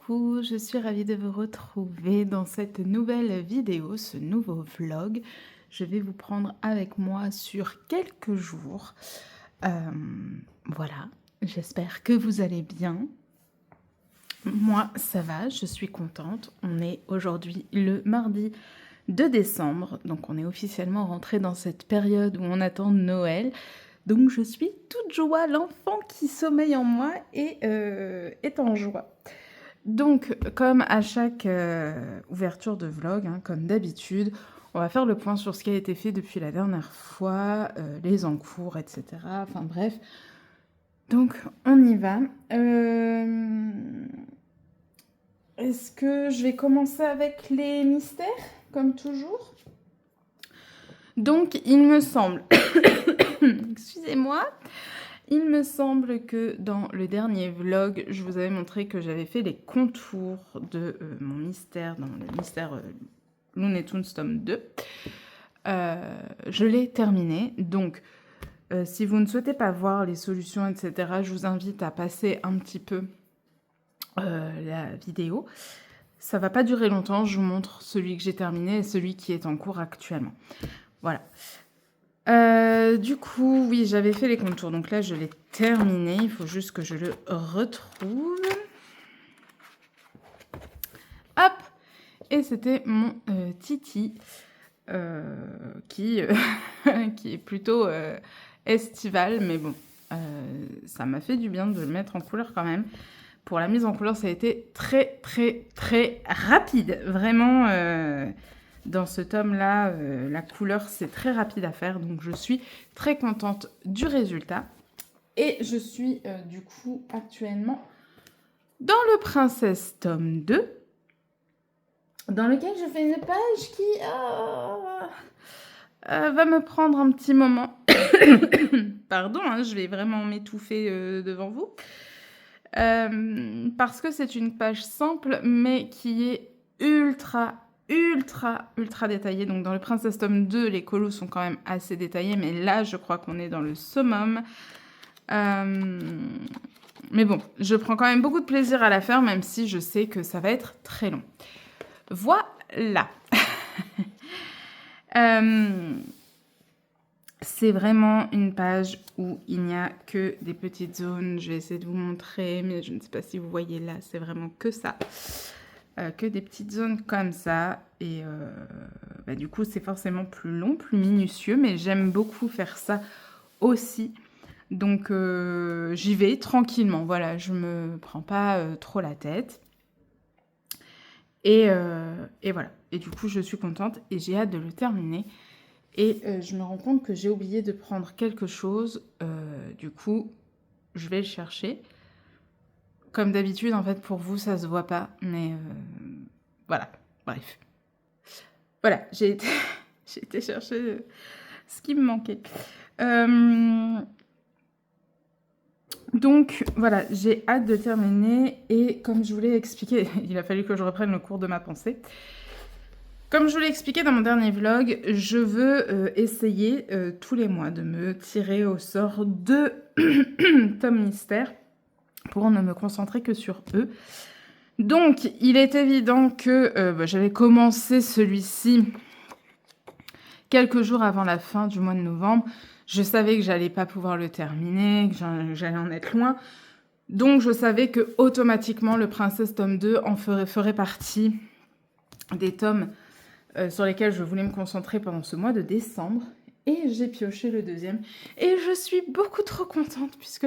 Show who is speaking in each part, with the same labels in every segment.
Speaker 1: coucou, je suis ravie de vous retrouver dans cette nouvelle vidéo, ce nouveau vlog. Je vais vous prendre avec moi sur quelques jours. Voilà, j'espère que vous allez bien. Moi, ça va, je suis contente. On est aujourd'hui le mardi 2 décembre, donc on est officiellement rentré dans cette période où on attend Noël. Donc je suis toute joie, l'enfant qui sommeille en moi est en joie. Donc, comme à chaque ouverture de vlog, hein, comme d'habitude, on va faire le point sur ce qui a été fait depuis la dernière fois, les encours, etc. Enfin bref. Donc, on y va. Est-ce que je vais commencer avec les mystères, comme toujours? Donc, il me semble... Excusez-moi. Il me semble que dans le dernier vlog, je vous avais montré que j'avais fait les contours de mon mystère, dans le mystère Looney Tunes tome 2. Je l'ai terminé, donc si vous ne souhaitez pas voir les solutions, etc., je vous invite à passer un petit peu la vidéo. Ça va pas durer longtemps, je vous montre celui que j'ai terminé et celui qui est en cours actuellement. Voilà. Du coup, oui, j'avais fait les contours. Donc là, je l'ai terminé. Il faut juste que je le retrouve. Hop! Et c'était mon Titi qui, qui est plutôt estival. Mais bon, ça m'a fait du bien de le mettre en couleur quand même. Pour la mise en couleur, ça a été très, très, très rapide. Vraiment... Dans ce tome-là, la couleur, c'est très rapide à faire, donc je suis très contente du résultat. Et je suis du coup actuellement dans le Princesse tome 2, dans lequel je fais une page qui va me prendre un petit moment. Pardon, hein, je vais vraiment m'étouffer devant vous. Parce que c'est une page simple, mais qui est ultra détaillée. Donc dans le Princess tome 2, les colos sont quand même assez détaillés, mais là, je crois qu'on est dans le summum. Mais bon, je prends quand même beaucoup de plaisir à la faire, même si je sais que ça va être très long. Voilà. C'est vraiment une page où il n'y a que des petites zones. Je vais essayer de vous montrer, mais je ne sais pas si vous voyez là, c'est vraiment que ça. Que des petites zones comme ça. Et du coup, c'est forcément plus long, plus minutieux, mais j'aime beaucoup faire ça aussi. Donc, j'y vais tranquillement. Voilà, je ne me prends pas trop la tête. Et voilà. Et du coup, je suis contente et j'ai hâte de le terminer. Et je me rends compte que j'ai oublié de prendre quelque chose. Du coup, je vais le chercher. Comme d'habitude, en fait, pour vous, ça se voit pas. Mais voilà, bref. Voilà, j'ai été chercher ce qui me manquait. Donc, voilà, j'ai hâte de terminer. Et comme je vous l'ai expliqué, il a fallu que je reprenne le cours de ma pensée. Comme je vous l'ai expliqué dans mon dernier vlog, je veux essayer tous les mois de me tirer au sort 2 tomes mystères pour ne me concentrer que sur eux. Donc, il est évident que j'avais commencé celui-ci quelques jours avant la fin du mois de novembre. Je savais que j'allais pas pouvoir le terminer, que j'allais en être loin. Donc, je savais que automatiquement le Princesse tome 2 en ferait partie des tomes sur lesquels je voulais me concentrer pendant ce mois de décembre. Et j'ai pioché le deuxième. Et je suis beaucoup trop contente puisque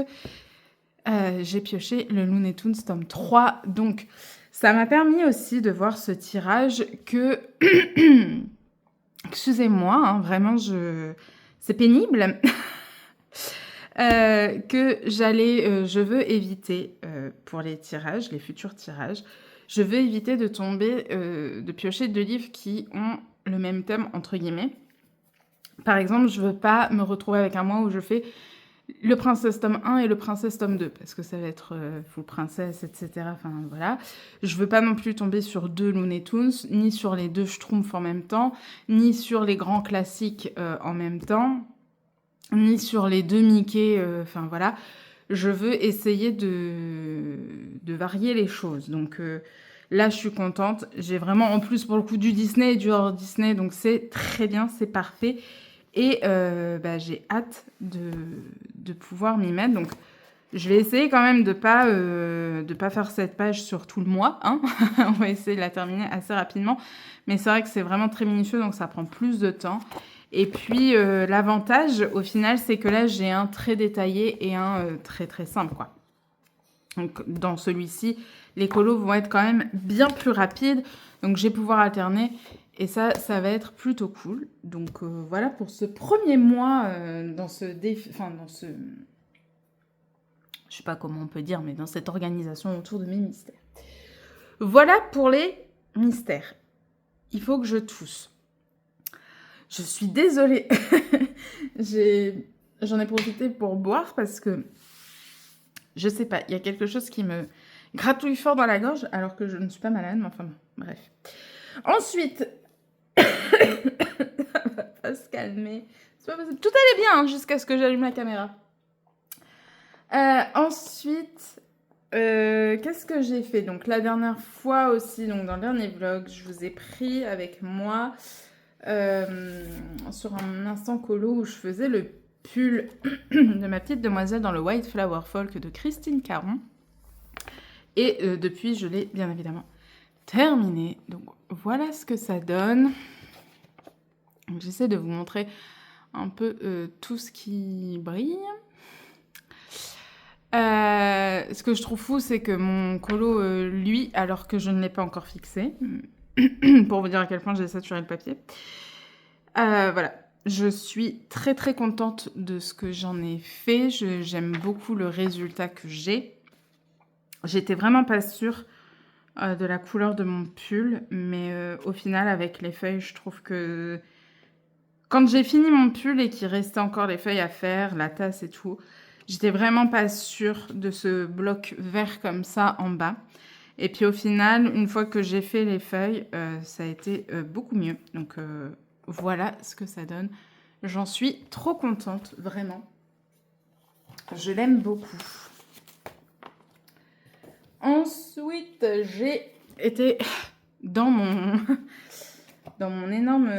Speaker 1: j'ai pioché le Looney Tunes tome 3. Donc, ça m'a permis aussi de voir ce tirage que... Excusez-moi, hein, vraiment, c'est pénible. Que je veux éviter pour les tirages, les futurs tirages, je veux éviter de tomber, de piocher 2 livres qui ont le même thème, entre guillemets. Par exemple, je veux pas me retrouver avec un mois où je fais le Princesse tome 1 et le Princesse tome 2, parce que ça va être Full Princess, etc. Enfin, voilà. Je veux pas non plus tomber sur 2 Looney Tunes, ni sur les 2 Schtroumpfs en même temps, ni sur les grands classiques en même temps, ni sur les 2 Mickey, enfin voilà. je veux essayer de varier les choses. Donc là, je suis contente. J'ai vraiment, en plus, pour le coup, du Disney et du hors Disney. Donc c'est très bien, c'est parfait. Et j'ai hâte de pouvoir m'y mettre. Donc je vais essayer quand même de pas faire cette page sur tout le mois. Hein. On va essayer de la terminer assez rapidement. Mais c'est vrai que c'est vraiment très minutieux, donc ça prend plus de temps. Et puis, l'avantage, au final, c'est que là, j'ai un très détaillé et un très, très simple, quoi. Donc, dans celui-ci, les colos vont être quand même bien plus rapides. Donc, je vais pouvoir alterner. Et ça va être plutôt cool. Donc, voilà pour ce premier mois dans ce défi... Enfin, dans ce... Je sais pas comment on peut dire, mais dans cette organisation autour de mes mystères. Voilà pour les mystères. Il faut que je tousse. Je suis désolée. J'en ai profité pour boire parce que, je sais pas, il y a quelque chose qui me gratouille fort dans la gorge alors que je ne suis pas malade, mais enfin, bref. Ensuite, ça va pas se calmer. C'est pas possible. Tout allait bien jusqu'à ce que j'allume la caméra. Ensuite, qu'est-ce que j'ai fait? Donc, la dernière fois aussi, donc dans le dernier vlog, je vous ai pris avec moi sur un instant colo où je faisais le pull de ma petite demoiselle dans le White Flower Folk de Christine Caron. Et depuis, je l'ai bien évidemment terminé. Donc, voilà ce que ça donne. J'essaie de vous montrer un peu tout ce qui brille. Ce que je trouve fou, c'est que mon colo, lui, alors que je ne l'ai pas encore fixé, pour vous dire à quel point j'ai saturé le papier, voilà, je suis très très contente de ce que j'en ai fait. J'aime beaucoup le résultat que j'ai. J'étais vraiment pas sûre de la couleur de mon pull, mais au final, avec les feuilles, je trouve que quand j'ai fini mon pull et qu'il restait encore les feuilles à faire, la tasse et tout, j'étais vraiment pas sûre de ce bloc vert comme ça en bas. Et puis au final, une fois que j'ai fait les feuilles, ça a été beaucoup mieux. Donc voilà ce que ça donne. J'en suis trop contente, vraiment. Je l'aime beaucoup. Ensuite, j'ai été dans mon énorme...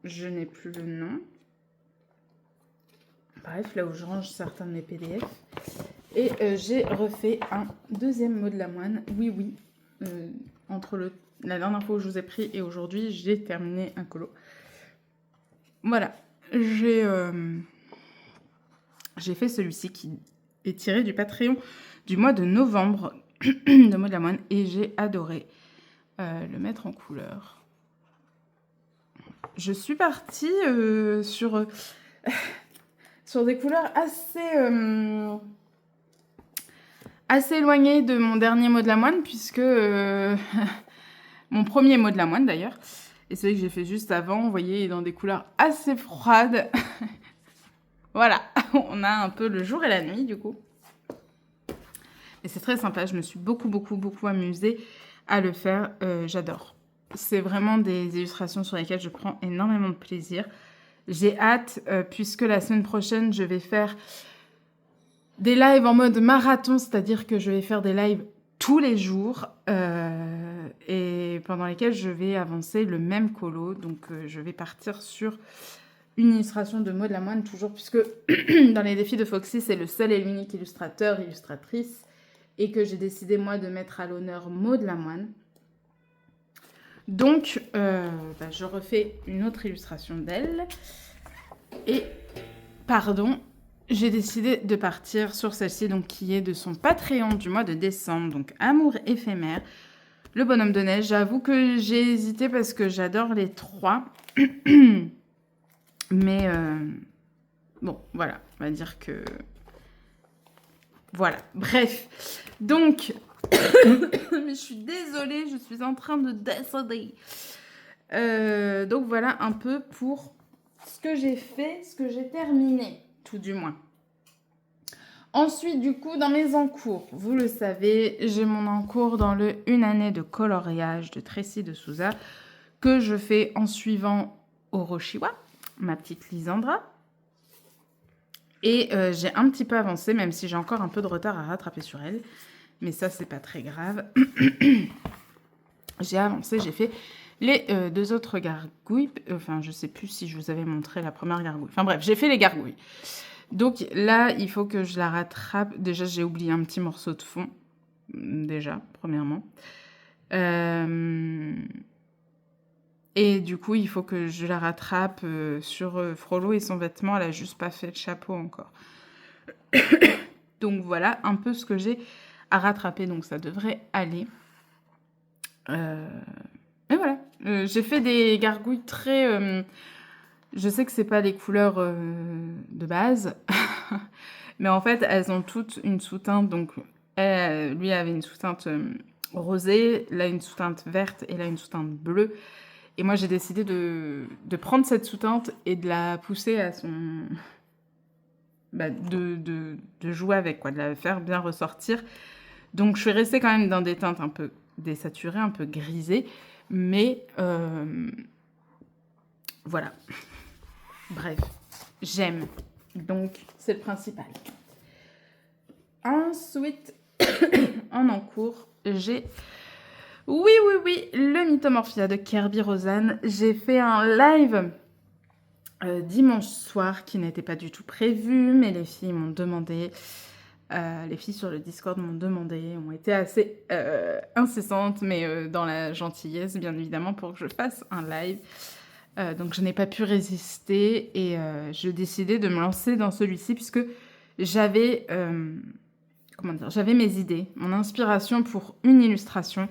Speaker 1: je n'ai plus le nom. Bref, là où je range certains de mes PDF. Et j'ai refait un deuxième mot de la moine. Oui, oui. Entre la dernière fois où je vous ai pris et aujourd'hui, j'ai terminé un colo. Voilà. J'ai fait celui-ci qui est tiré du Patreon du mois de novembre de mot de la moine. Et j'ai adoré le mettre en couleur. Je suis partie sur des couleurs assez éloignées de mon dernier mot de la moine, puisque mon premier mot de la moine d'ailleurs, et celui que j'ai fait juste avant, vous voyez, dans des couleurs assez froides. Voilà, on a un peu le jour et la nuit du coup. Et c'est très sympa, je me suis beaucoup amusée à le faire, j'adore. C'est vraiment des illustrations sur lesquelles je prends énormément de plaisir. J'ai hâte, puisque la semaine prochaine, je vais faire des lives en mode marathon, c'est-à-dire que je vais faire des lives tous les jours et pendant lesquels je vais avancer le même colo. Donc, je vais partir sur une illustration de Maud de la Moine, toujours, puisque dans les défis de Foxy, c'est le seul et l'unique illustrateur, illustratrice, et que j'ai décidé, moi, de mettre à l'honneur Maud de la Moine. Donc, je refais une autre illustration d'elle. Et, pardon, j'ai décidé de partir sur celle-ci, donc qui est de son Patreon du mois de décembre, donc Amour éphémère, le bonhomme de neige. J'avoue que j'ai hésité parce que j'adore les trois. Mais, bon, voilà, on va dire que... Voilà, bref. Donc, mais je suis désolée, je suis en train de décéder. Donc, voilà un peu pour ce que j'ai fait, ce que j'ai terminé, tout du moins. Ensuite, du coup, dans mes encours, vous le savez, j'ai mon encours dans le Une année de coloriage de Tracy de Souza que je fais en suivant Oroshiwa, ma petite Lisandra. Et j'ai un petit peu avancé, même si j'ai encore un peu de retard à rattraper sur elle. Mais ça, c'est pas très grave. J'ai avancé, j'ai fait les 2 autres gargouilles. Enfin, je sais plus si je vous avais montré la première gargouille. Enfin bref, j'ai fait les gargouilles. Donc là, il faut que je la rattrape. Déjà, j'ai oublié un petit morceau de fond. Déjà, premièrement. Et du coup, il faut que je la rattrape sur Frollo et son vêtement. Elle a juste pas fait le chapeau encore. Donc voilà un peu ce que j'ai à rattraper. Donc ça devrait aller. Et voilà. J'ai fait des gargouilles très... je sais que c'est pas les couleurs de base. Mais en fait, elles ont toutes une sous-teinte. Donc lui avait une sous-teinte rosée, là une sous-teinte verte et là une sous-teinte bleue. Et moi, j'ai décidé de prendre cette sous-teinte et de la pousser à son... Bah, de jouer avec, quoi, de la faire bien ressortir. Donc, je suis restée quand même dans des teintes un peu désaturées, un peu grisées. Mais voilà. Bref, j'aime. Donc, c'est le principal. Ensuite, en encours, j'ai... Oui, le Mythomorphia de Kerby Rosanne. J'ai fait un live dimanche soir qui n'était pas du tout prévu, mais les filles m'ont demandé, les filles sur le Discord m'ont demandé, ont été assez incessantes, mais dans la gentillesse, bien évidemment, pour que je fasse un live. Donc je n'ai pas pu résister et j'ai décidé de me lancer dans celui-ci puisque j'avais, j'avais mes idées, mon inspiration pour une illustration.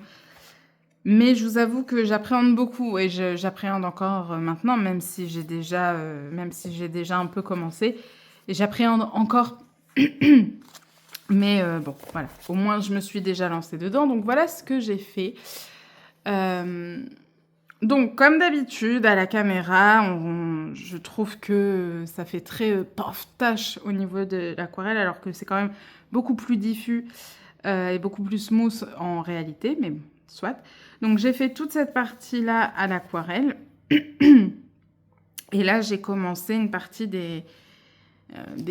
Speaker 1: Mais je vous avoue que j'appréhende beaucoup et j'appréhende encore maintenant, même si j'ai déjà un peu commencé. Et j'appréhende encore. Mais bon, voilà. Au moins, je me suis déjà lancée dedans. Donc, voilà ce que j'ai fait. Donc, comme d'habitude, à la caméra, je trouve que ça fait très tâche au niveau de l'aquarelle, alors que c'est quand même beaucoup plus diffus et beaucoup plus smooth en réalité. Mais bon, soit. Donc, j'ai fait toute cette partie-là à l'aquarelle. Et là, j'ai commencé une partie des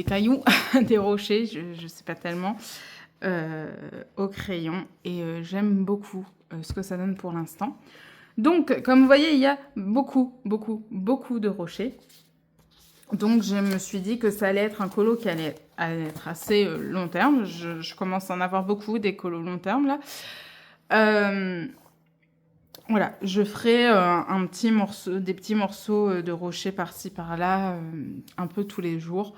Speaker 1: cailloux, des rochers, je ne sais pas tellement, au crayon. Et j'aime beaucoup ce que ça donne pour l'instant. Donc, comme vous voyez, il y a beaucoup de rochers. Donc, je me suis dit que ça allait être un colo qui allait être assez long terme. Je commence à en avoir beaucoup, des colos long terme, là. Voilà, je ferai des petits morceaux de rochers par-ci, par-là, un peu tous les jours.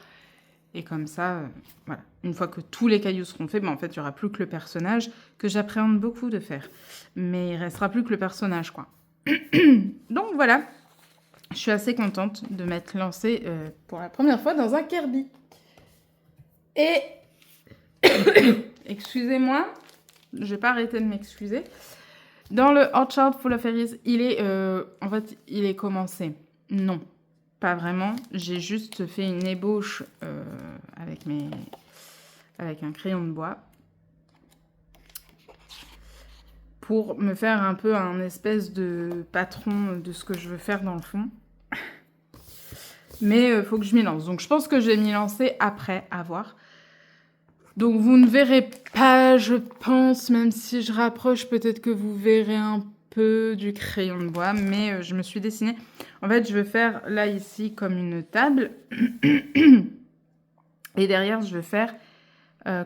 Speaker 1: Et comme ça, voilà. Une fois que tous les cailloux seront faits, ben, en fait, il n'y aura plus que le personnage que j'appréhende beaucoup de faire. Mais il ne restera plus que le personnage, quoi. Donc voilà, je suis assez contente de m'être lancée pour la première fois dans un Kirby. Et, excusez-moi, je ne vais pas arrêter de m'excuser. Dans le Orchard Full of Fairies, il est commencé. Non, pas vraiment. J'ai juste fait une ébauche avec un crayon de bois pour me faire un peu un espèce de patron de ce que je veux faire dans le fond. Mais faut que je m'y lance. Donc je pense que je vais m'y lancer après, à voir. Donc vous ne verrez pas, je pense, même si je rapproche, peut-être que vous verrez un peu du crayon de bois, mais je me suis dessinée. En fait, je vais faire là, ici, comme une table. Et derrière, je vais faire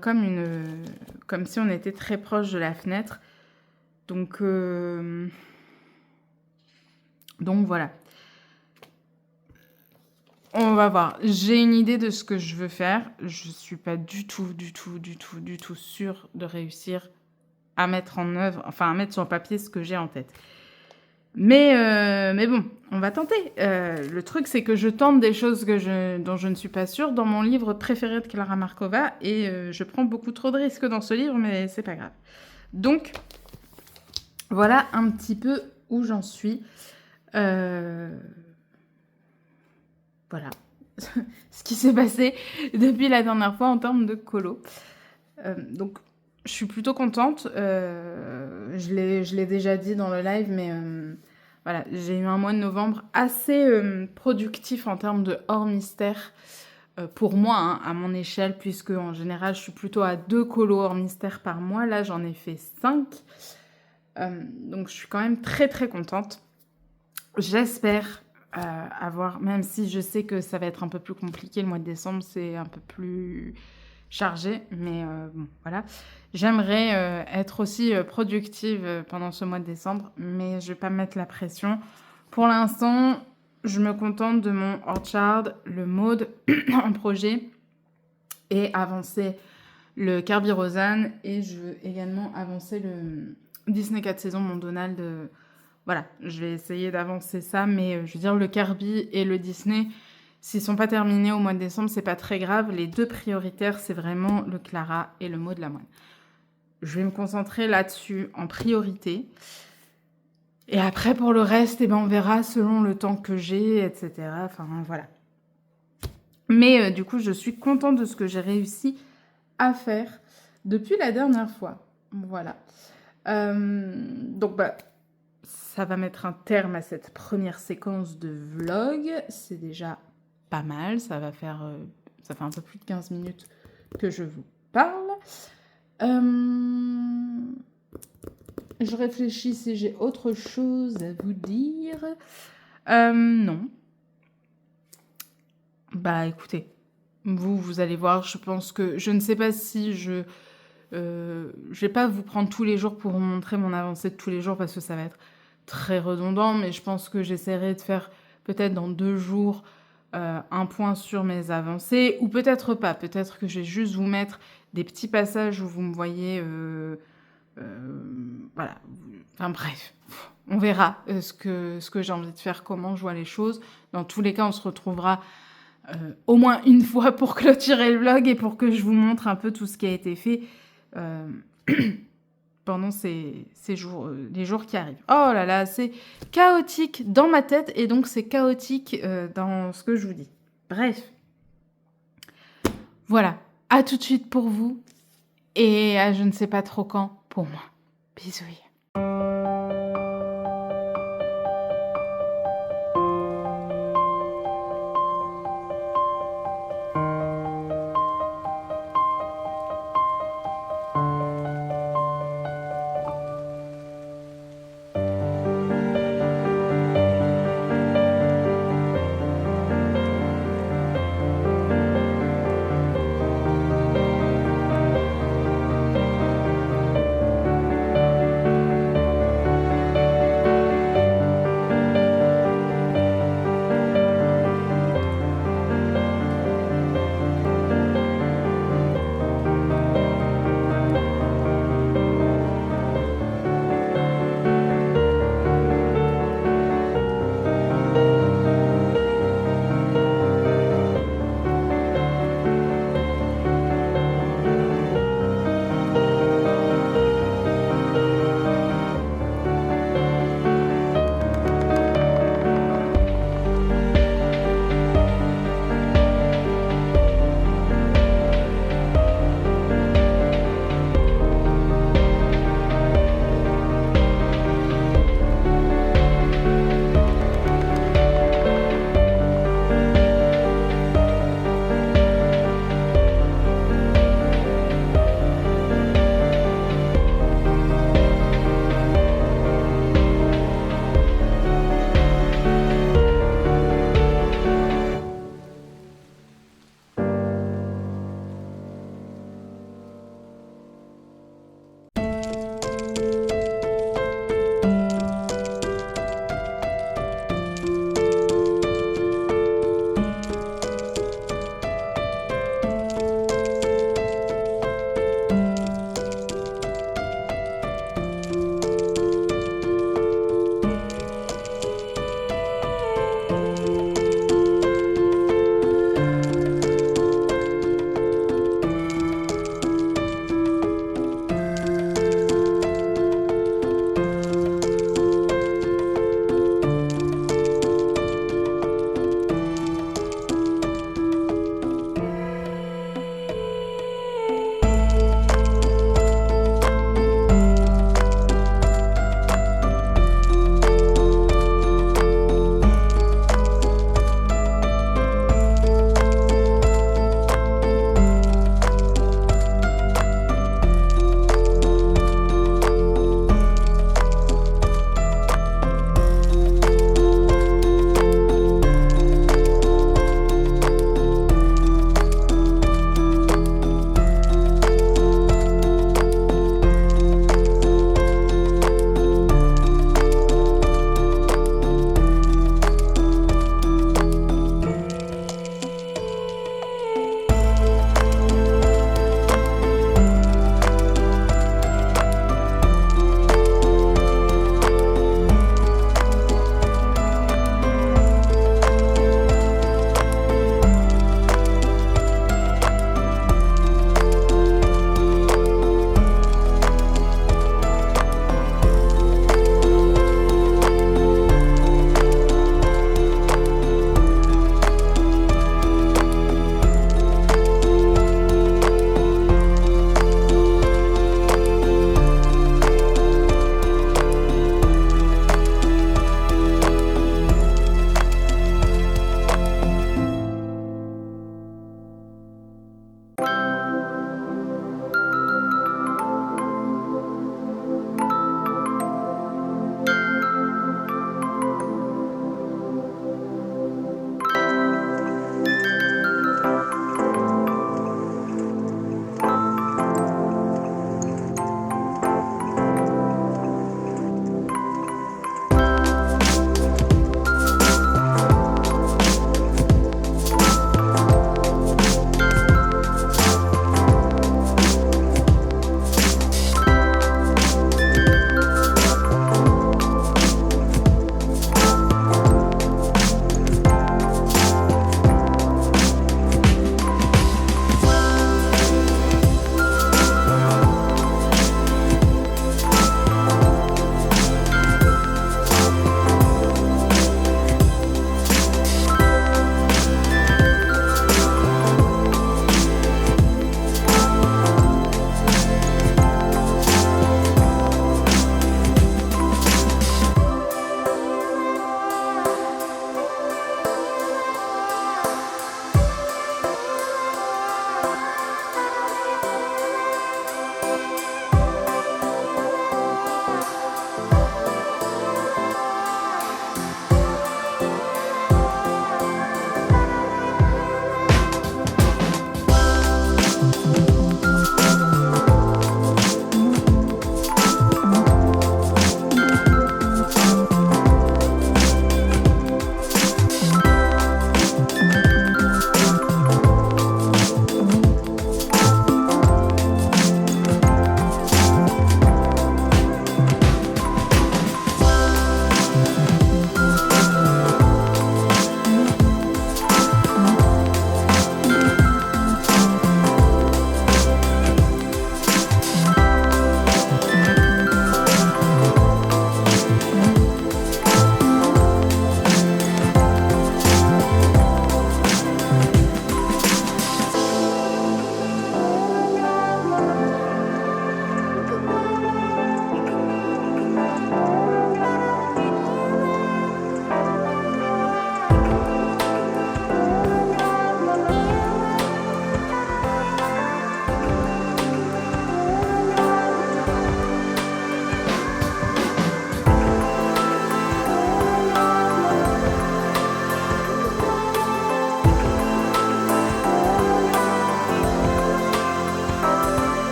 Speaker 1: comme si on était très proche de la fenêtre. Donc voilà. On va voir. J'ai une idée de ce que je veux faire. Je ne suis pas du tout sûre de réussir à mettre en œuvre, enfin à mettre sur papier ce que j'ai en tête. Mais bon, on va tenter. Le truc, c'est que je tente des choses dont je ne suis pas sûre dans mon livre préféré de Clara Markova et je prends beaucoup trop de risques dans ce livre, mais c'est pas grave. Donc, voilà un petit peu où j'en suis. Voilà ce qui s'est passé depuis la dernière fois en termes de colo. Donc, je suis plutôt contente. Je l'ai déjà dit dans le live, mais voilà, j'ai eu un mois de novembre assez productif en termes de hors mystère. pour moi, hein, à mon échelle, puisque en général, je suis plutôt à 2 colos hors mystère par mois. Là, j'en ai fait 5. Donc je suis quand même très, très contente. J'espère, avoir même si je sais que ça va être un peu plus compliqué, le mois de décembre, c'est un peu plus chargé, mais bon, voilà. J'aimerais, être aussi, productive, pendant ce mois de décembre, mais je vais pas me mettre la pression. Pour l'instant, je me contente de mon Orchard, le mode en projet et avancer le Kirby Rosanne et je veux également avancer le Disney 4 saisons, mon Donald. Voilà, je vais essayer d'avancer ça, mais je veux dire, le Kirby et le Disney, s'ils sont pas terminés au mois de décembre, c'est pas très grave. Les 2 prioritaires, c'est vraiment le Clara et le mot de la moine. Je vais me concentrer là-dessus en priorité. Et après, pour le reste, eh ben, on verra selon le temps que j'ai, etc. Enfin, voilà. Mais du coup, je suis contente de ce que j'ai réussi à faire depuis la dernière fois. Voilà. Donc, bah, ça va mettre un terme à cette première séquence de vlog. C'est déjà pas mal. Ça fait un peu plus de 15 minutes que je vous parle. Je réfléchis si j'ai autre chose à vous dire. Non. Bah écoutez, vous allez voir, je pense que... Je ne sais pas si je vais pas vous prendre tous les jours pour vous montrer mon avancée de tous les jours parce que ça va être très redondant, mais je pense que j'essaierai de faire peut-être dans 2 jours un point sur mes avancées, ou peut-être pas. Peut-être que je vais juste vous mettre des petits passages où vous me voyez... voilà. Enfin bref, on verra ce que j'ai envie de faire, comment je vois les choses. Dans tous les cas, on se retrouvera au moins une fois pour clôturer le vlog et pour que je vous montre un peu tout ce qui a été fait pendant ces jours, les jours qui arrivent. Oh là là, c'est chaotique dans ma tête et donc c'est chaotique dans ce que je vous dis. Bref. Voilà. À tout de suite pour vous et à je ne sais pas trop quand pour moi. Bisous.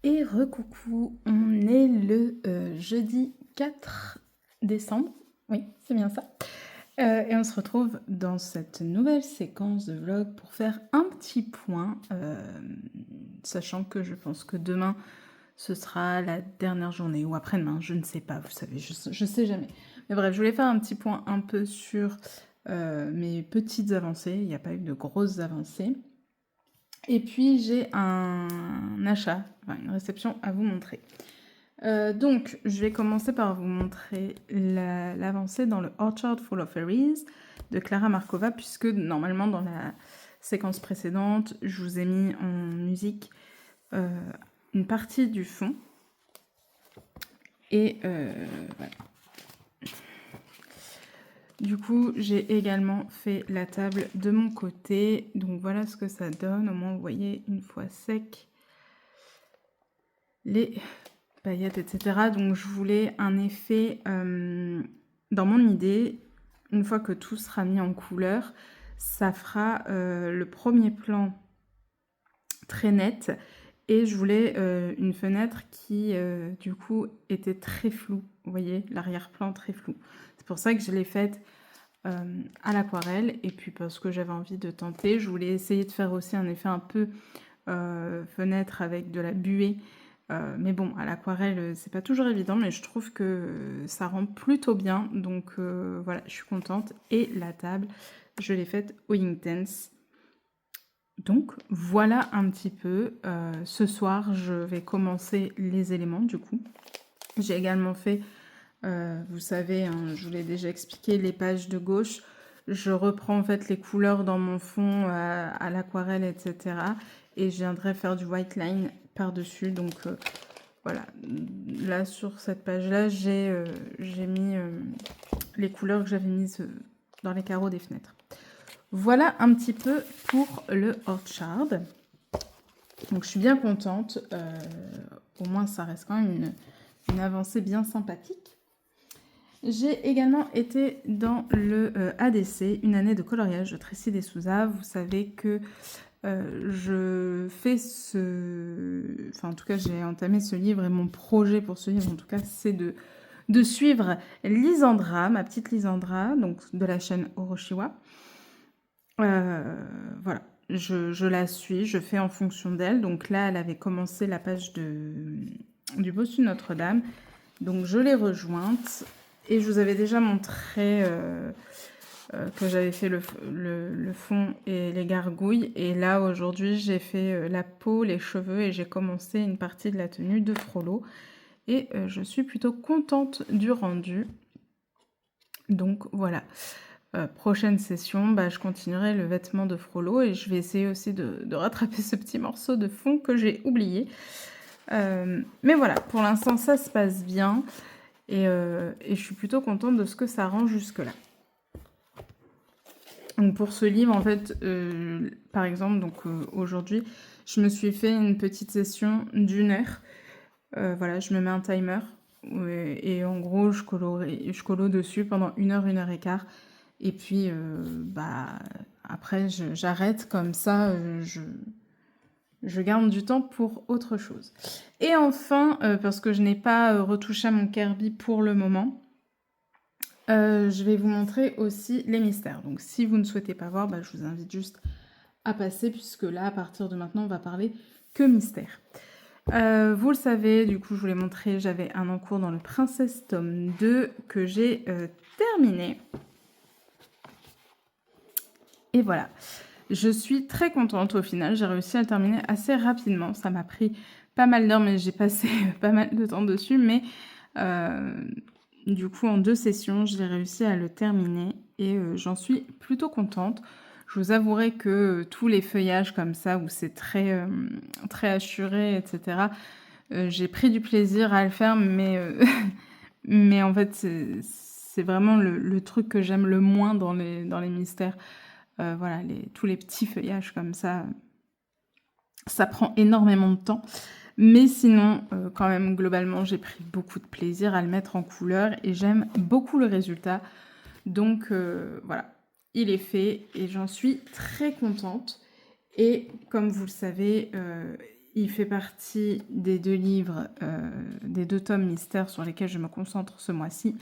Speaker 1: Et recoucou, on est le jeudi 4 décembre, oui c'est bien ça, et on se retrouve dans cette nouvelle séquence de vlog pour faire un petit point, sachant que je pense que demain ce sera la dernière journée, ou après-demain, je ne sais pas, vous savez, je sais jamais. Mais bref, je voulais faire un petit point un peu sur mes petites avancées, il n'y a pas eu de grosses avancées. Et puis j'ai un achat, enfin une réception à vous montrer. Donc je vais commencer par vous montrer l'avancée dans le Orchard Full of Fairies de Clara Markova, puisque normalement dans la séquence précédente, je vous ai mis en musique une partie du fond. Et voilà. Du coup, j'ai également fait la table de mon côté. Donc voilà ce que ça donne. Au moins, vous voyez, une fois sec, les paillettes, etc. Donc je voulais un effet, dans mon idée, une fois que tout sera mis en couleur, ça fera le premier plan très net. Et je voulais une fenêtre qui, du coup, était très floue. Vous voyez, l'arrière-plan très flou. C'est pour ça que je l'ai faite à l'aquarelle. Et puis parce que j'avais envie de tenter, je voulais essayer de faire aussi un effet un peu fenêtre avec de la buée. Mais bon, à l'aquarelle, c'est pas toujours évident, mais je trouve que ça rend plutôt bien. Donc voilà, je suis contente. Et la table, je l'ai faite au Inktense. Donc voilà un petit peu. Ce soir, je vais commencer les éléments du coup. J'ai également fait, vous savez, hein, je vous l'ai déjà expliqué, les pages de gauche. Je reprends en fait les couleurs dans mon fond à l'aquarelle, etc. Et je viendrai faire du white line par-dessus. Donc voilà, là sur cette page-là, j'ai mis les couleurs que j'avais mises dans les carreaux des fenêtres. Voilà un petit peu pour le Orchard. Donc je suis bien contente. Au moins ça reste quand même une avancée bien sympathique. J'ai également été dans le ADC, une année de coloriage de Tracy Desouza. Vous savez que je fais enfin en tout cas j'ai entamé ce livre et mon projet pour ce livre en tout cas c'est de suivre Lisandra, ma petite Lisandra, donc de la chaîne Oroshiwa. Voilà, je la suis, je fais en fonction d'elle. Donc là, elle avait commencé la page du Bossu Notre-Dame. Donc je l'ai rejointe. Et je vous avais déjà montré que j'avais fait le fond et les gargouilles. Et là, aujourd'hui, j'ai fait la peau, les cheveux et j'ai commencé une partie de la tenue de Frollo. Et je suis plutôt contente du rendu. Donc voilà. Prochaine session, je continuerai le vêtement de Frollo et je vais essayer aussi de rattraper ce petit morceau de fond que j'ai oublié. Mais voilà, pour l'instant ça se passe bien et je suis plutôt contente de ce que ça rend jusque-là. Donc pour ce livre, en fait, par exemple, aujourd'hui, je me suis fait une petite session d'1 heure. Voilà, je me mets un timer et en gros, je colore dessus pendant 1 heure, 1 heure et quart. Et puis, après, j'arrête comme ça, je garde du temps pour autre chose. Et enfin, parce que je n'ai pas retouché à mon Kirby pour le moment, je vais vous montrer aussi les mystères. Donc, si vous ne souhaitez pas voir, je vous invite juste à passer, puisque là, à partir de maintenant, on va parler que mystères. Vous le savez, du coup, je vous l'ai montré, j'avais un en cours dans le Princesse tome 2 que j'ai terminé. Et voilà, je suis très contente au final, j'ai réussi à le terminer assez rapidement. Ça m'a pris pas mal d'heures, mais j'ai passé pas mal de temps dessus. Mais du coup, en 2 sessions, j'ai réussi à le terminer et j'en suis plutôt contente. Je vous avouerai que tous les feuillages comme ça, où c'est très, très hachuré, etc., j'ai pris du plaisir à le faire, mais, mais en fait, c'est vraiment le truc que j'aime le moins dans les mystères. Voilà, tous les petits feuillages comme ça, ça prend énormément de temps. Mais sinon, quand même, globalement, j'ai pris beaucoup de plaisir à le mettre en couleur et j'aime beaucoup le résultat. Donc voilà, il est fait et j'en suis très contente. Et comme vous le savez, il fait partie des 2 livres, des 2 tomes mystères sur lesquels je me concentre ce mois-ci.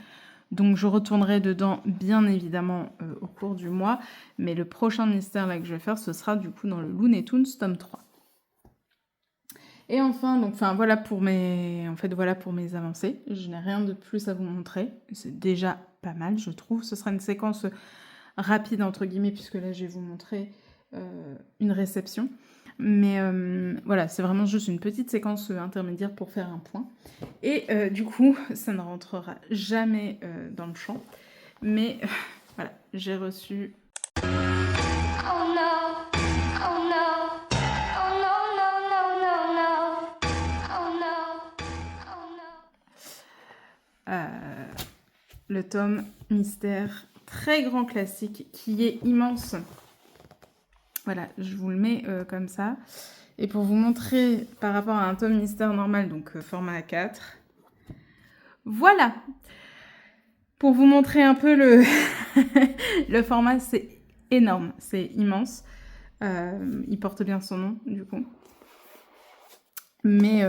Speaker 1: Donc je retournerai dedans bien évidemment au cours du mois. Mais le prochain mystère là que je vais faire, ce sera du coup dans le Looney Tunes tome 3. Et enfin, donc, voilà pour mes avancées. Je n'ai rien de plus à vous montrer. C'est déjà pas mal, je trouve. Ce sera une séquence rapide, entre guillemets, puisque là, je vais vous montrer une réception. Mais voilà, c'est vraiment juste une petite séquence intermédiaire pour faire un point. Et du coup, ça ne rentrera jamais dans le champ. Mais voilà, j'ai reçu... Oh no. Oh no. Oh no, no, no, no, no. Oh no. Oh no. Le tome mystère, très grand classique, qui est immense. Voilà, je vous le mets comme ça. Et pour vous montrer par rapport à un tome mystère normal, donc format A4. Voilà. Pour vous montrer un peu le, le format, c'est énorme, c'est immense. Il porte bien son nom, du coup. Mais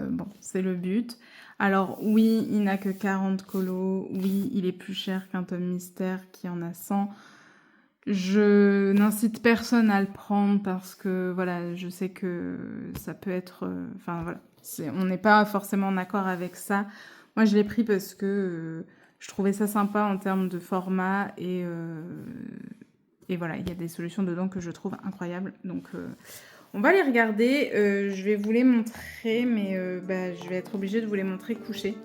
Speaker 1: bon, c'est le but. Alors oui, il n'a que 40 colos. Oui, il est plus cher qu'un tome mystère qui en a 100. Je n'incite personne à le prendre parce que voilà, je sais que ça peut être... Enfin voilà, on n'est pas forcément en accord avec ça. Moi, je l'ai pris parce que je trouvais ça sympa en termes de format et voilà, il y a des solutions dedans que je trouve incroyables. Donc, on va les regarder. Je vais vous les montrer, mais je vais être obligée de vous les montrer couchés.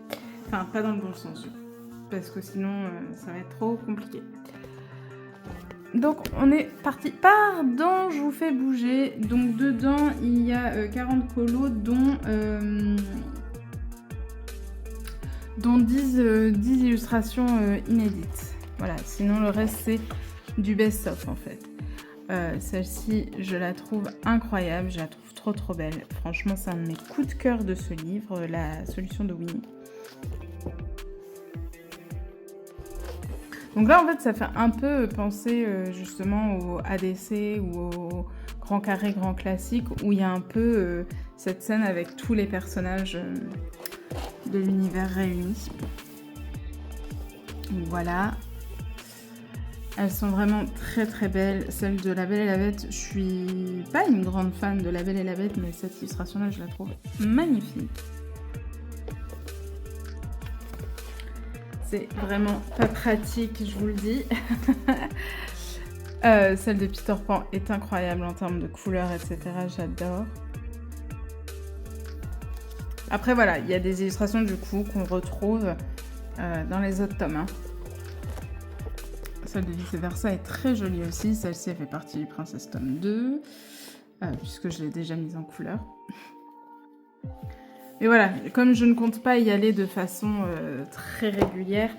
Speaker 1: Enfin, pas dans le bon sens, parce que sinon, ça va être trop compliqué. Donc on est parti. Pardon, je vous fais bouger. Donc dedans, il y a 40 colos, dont 10 illustrations inédites. Voilà, sinon le reste c'est du best-of en fait. Celle-ci, je la trouve incroyable, je la trouve trop belle. Franchement, c'est un de mes coups de cœur de ce livre, La solution de Winnie. Donc là, en fait, ça fait un peu penser justement au ADC ou au Grand Carré, Grand Classique, où il y a un peu cette scène avec tous les personnages de l'univers réunis. Donc voilà. Elles sont vraiment très belles. Celle de La Belle et la Bête, je suis pas une grande fan de La Belle et la Bête, mais cette illustration-là, je la trouve magnifique. C'est vraiment pas pratique, je vous le dis. Celle de Peter Pan est incroyable en termes de couleurs, etc. J'adore. Après, voilà, il y a des illustrations du coup qu'on retrouve dans les autres tomes. Hein. Celle de Vice Versa est très jolie aussi. Celle-ci, elle fait partie du Princesse tome 2, puisque je l'ai déjà mise en couleur. Mais voilà, comme je ne compte pas y aller de façon très régulière,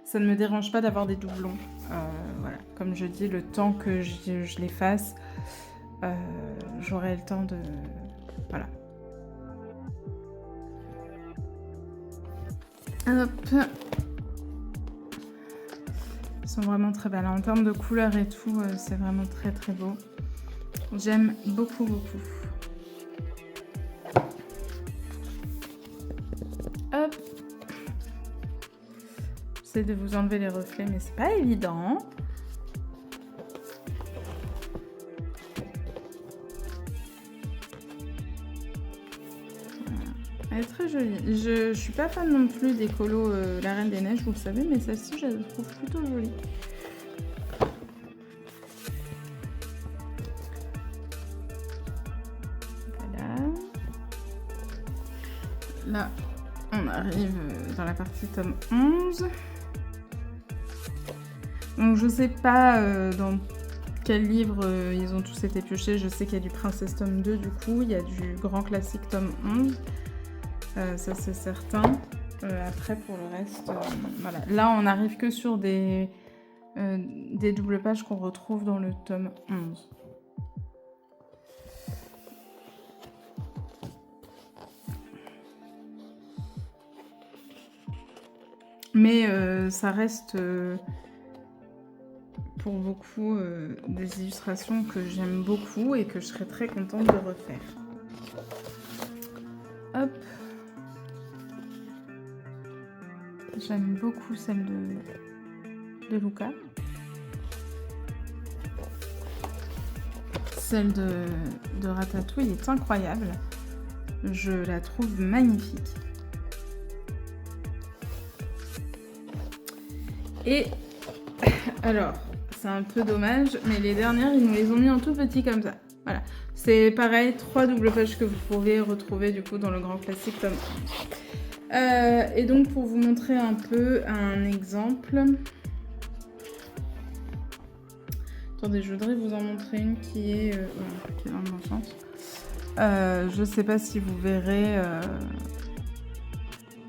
Speaker 1: ça ne me dérange pas d'avoir des doublons. Voilà, comme je dis, le temps que je les fasse, j'aurai le temps de... Voilà. Hop. Ils sont vraiment très belles. En termes de couleurs et tout, c'est vraiment très beau. J'aime beaucoup. Hop. J'essaie de vous enlever les reflets, mais c'est pas évident. Voilà. Elle est très jolie. Je suis pas fan non plus des colos La Reine des Neiges, vous le savez, mais celle-ci, je la trouve plutôt jolie. Là, on arrive dans la partie tome 11. Donc, je sais pas dans quel livre ils ont tous été piochés. Je sais qu'il y a du Princesse tome 2, du coup. Il y a du Grand Classique tome 11. Ça, c'est certain. Après, pour le reste, voilà. Là, on n'arrive que sur des doubles pages qu'on retrouve dans le tome 11. Mais ça reste pour beaucoup des illustrations que j'aime beaucoup et que je serais très contente de refaire. J'aime beaucoup celle de Luca. Celle de Ratatouille est incroyable. Je la trouve magnifique. Et alors, c'est un peu dommage, mais les dernières, ils nous les ont mis en tout petit comme ça. Voilà. C'est pareil, 3 doubles pages que vous pouvez retrouver du coup dans le grand classique tome 1. Et donc pour vous montrer un peu un exemple... Attendez, je voudrais vous en montrer une qui est dans le bon sens. Je sais pas si vous verrez...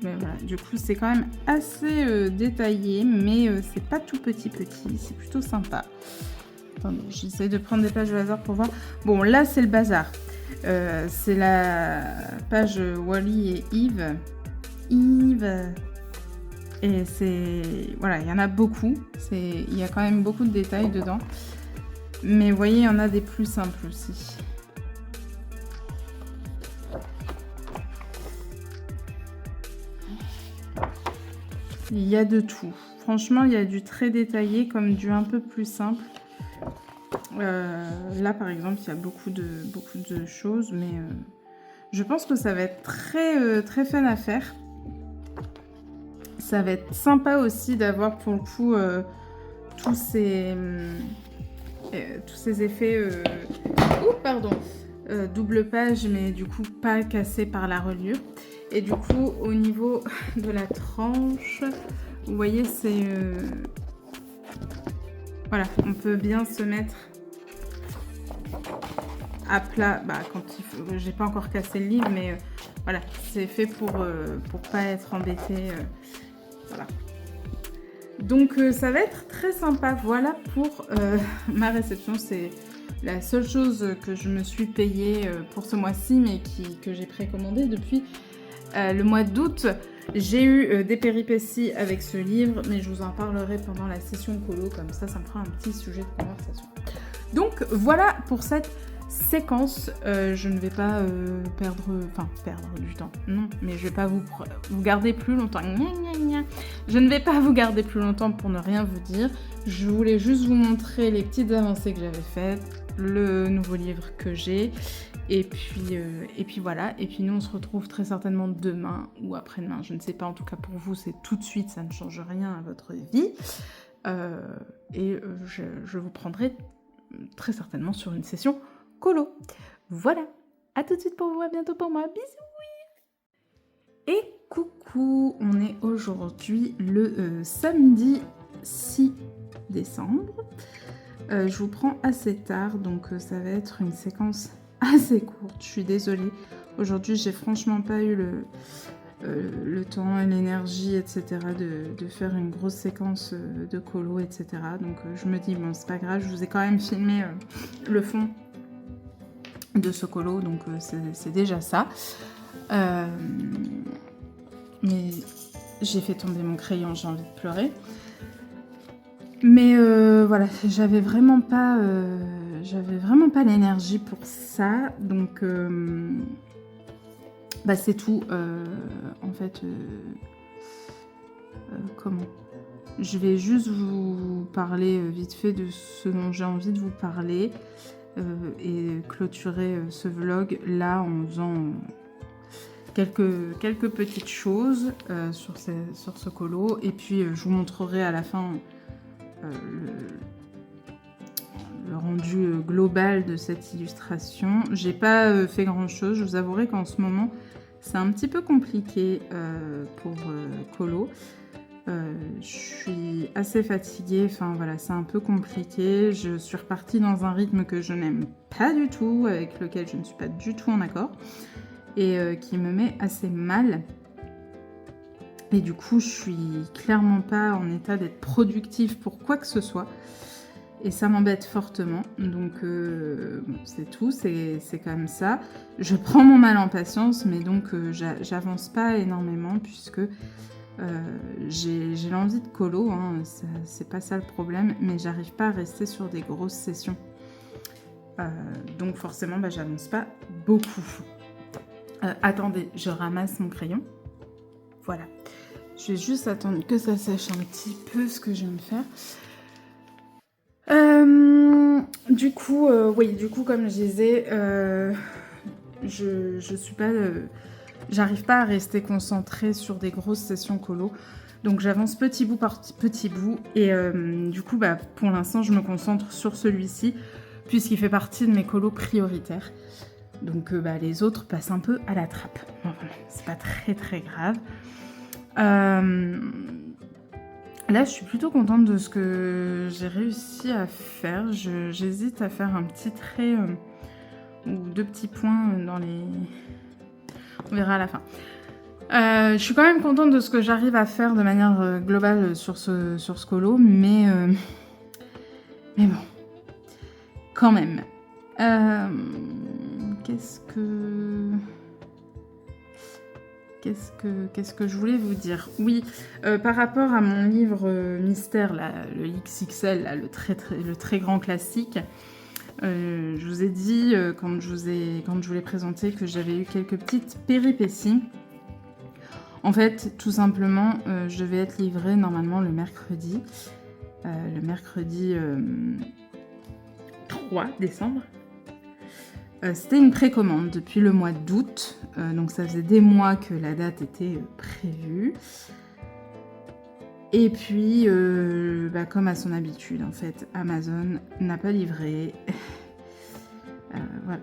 Speaker 1: Mais voilà, du coup c'est quand même assez détaillé, mais c'est pas tout petit, c'est plutôt sympa. Attendez, j'essaie de prendre des pages au hasard pour voir. Bon, là c'est le bazar. C'est la page Wally et Yves. Et c'est... Voilà, il y en a beaucoup. Il y a quand même beaucoup de détails dedans. Mais vous voyez, il y en a des plus simples aussi. Il y a de tout. Franchement, il y a du très détaillé comme du un peu plus simple. Là, par exemple, il y a beaucoup de choses, mais je pense que ça va être très fun à faire. Ça va être sympa aussi d'avoir pour le coup tous ces effets double page, mais du coup pas cassés par la reliure. Et du coup, au niveau de la tranche, vous voyez, c'est... Voilà, on peut bien se mettre à plat. Bah, quand il faut... J'ai pas encore cassé le livre, mais voilà, c'est fait pour pas être embêté. Voilà. Donc, ça va être très sympa. Voilà pour ma réception. C'est la seule chose que je me suis payée pour ce mois-ci, mais que j'ai précommandé depuis le mois d'août. J'ai eu des péripéties avec ce livre, mais je vous en parlerai pendant la session colo, comme ça me fera un petit sujet de conversation. Donc voilà pour cette séquence. Je ne vais pas perdre du temps, non, mais je vais pas vous garder plus longtemps. Je ne vais pas vous garder plus longtemps pour ne rien vous dire. Je voulais juste vous montrer les petites avancées que j'avais faites, le nouveau livre que j'ai. Et puis voilà, et puis nous on se retrouve très certainement demain ou après-demain, je ne sais pas, en tout cas pour vous c'est tout de suite, ça ne change rien à votre vie. Je vous prendrai très certainement sur une session colo. Voilà, à tout de suite pour vous, à bientôt pour moi, bisous. Et coucou, on est aujourd'hui le samedi 6 décembre. Je vous prends assez tard, donc ça va être une séquence assez courte, je suis désolée. Aujourd'hui, j'ai franchement pas eu le temps et l'énergie, etc. de faire une grosse séquence de colo, etc. Donc je me dis, bon, c'est pas grave, je vous ai quand même filmé le fond de ce colo, donc c'est déjà ça. Mais j'ai fait tomber mon crayon, j'ai envie de pleurer. Mais voilà, j'avais vraiment pas l'énergie pour ça, donc c'est tout. En fait, comment ? Je vais juste vous parler vite fait de ce dont j'ai envie de vous parler et clôturer ce vlog là en faisant quelques petites choses sur ce colo, et puis je vous montrerai à la fin le rendu global de cette illustration. J'ai pas fait grand chose, je vous avouerai qu'en ce moment c'est un petit peu compliqué pour colo. Je suis assez fatiguée, enfin voilà, c'est un peu compliqué. Je suis repartie dans un rythme que je n'aime pas du tout, avec lequel je ne suis pas du tout en accord, et qui me met assez mal. Et du coup, je suis clairement pas en état d'être productive pour quoi que ce soit. Et ça m'embête fortement. Donc, bon, c'est tout, c'est comme ça. Je prends mon mal en patience, mais donc j'avance pas énormément puisque j'ai l'envie de colo. Hein, c'est pas ça le problème, mais j'arrive pas à rester sur des grosses sessions. Donc forcément, j'avance pas beaucoup. Attendez, je ramasse mon crayon. Voilà. Je vais juste attendre que ça sèche un petit peu ce que je viens de faire. Du coup, comme je disais, je suis pas... j'arrive pas à rester concentrée sur des grosses sessions colo. Donc j'avance petit bout par petit bout. Et du coup, pour l'instant, je me concentre sur celui-ci, puisqu'il fait partie de mes colos prioritaires. Donc les autres passent un peu à la trappe. Bon, c'est pas très très grave. Là, je suis plutôt contente de ce que j'ai réussi à faire. J'hésite à faire un petit trait ou 2 petits points dans les... On verra à la fin. Je suis quand même contente de ce que j'arrive à faire de manière globale sur ce colo, mais bon, quand même. Qu'est-ce que je voulais vous dire? Oui, par rapport à mon livre mystère, là, le XXL, là, le très grand classique, je vous ai dit, quand je vous l'ai présenté, que j'avais eu quelques petites péripéties. En fait, tout simplement, je devais être livrée normalement le mercredi 3 décembre. C'était une précommande depuis le mois d'août, donc ça faisait des mois que la date était prévue. Et puis, comme à son habitude, en fait, Amazon n'a pas livré. Voilà,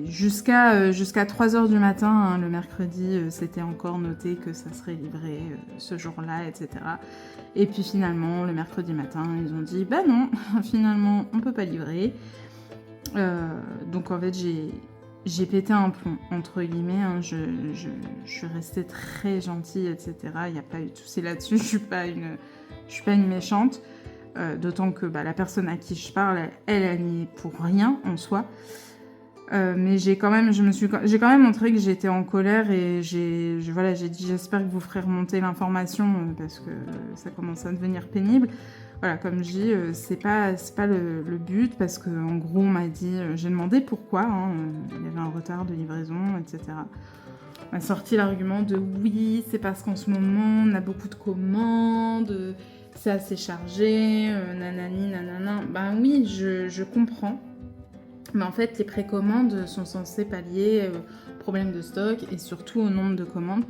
Speaker 1: jusqu'à 3h du matin, hein, le mercredi, c'était encore noté que ça serait livré ce jour-là, etc. Et puis finalement, le mercredi matin, ils ont dit « Bah non, finalement, on peut pas livrer ». Donc en fait, j'ai pété un plomb, entre guillemets. Hein, je suis restée très gentille, etc. Il n'y a pas eu de souci là-dessus. Je suis pas une méchante. D'autant que la personne à qui je parle, elle n'y est pour rien en soi. Mais j'ai quand même montré que j'étais en colère et j'ai dit j'espère que vous ferez remonter l'information parce que ça commence à devenir pénible. Voilà, comme je dis, c'est pas le but parce que en gros on m'a dit, j'ai demandé pourquoi, hein, il y avait un retard de livraison, etc. On m'a sorti l'argument de oui, c'est parce qu'en ce moment on a beaucoup de commandes, c'est assez chargé, nanani, nanana. Ben oui, je comprends. Mais en fait, les précommandes sont censées pallier au problème de stock et surtout au nombre de commandes.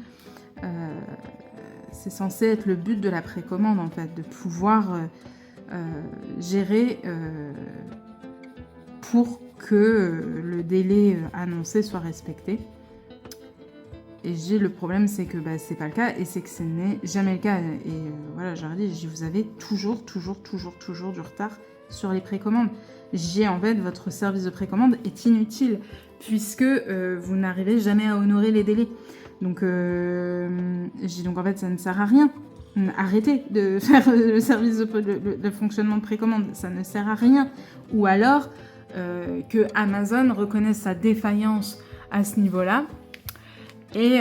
Speaker 1: C'est censé être le but de la précommande, en fait, de pouvoir gérer pour que le délai annoncé soit respecté. Et je dis, le problème, c'est que c'est pas le cas et c'est que ce n'est jamais le cas. Et voilà, j'aurais dit, vous avez toujours du retard sur les précommandes. En fait, votre service de précommande est inutile puisque vous n'arrivez jamais à honorer les délais. Donc, donc en fait, ça ne sert à rien. Arrêtez de faire le service de fonctionnement de précommande, ça ne sert à rien. Ou alors que Amazon reconnaisse sa défaillance à ce niveau-là et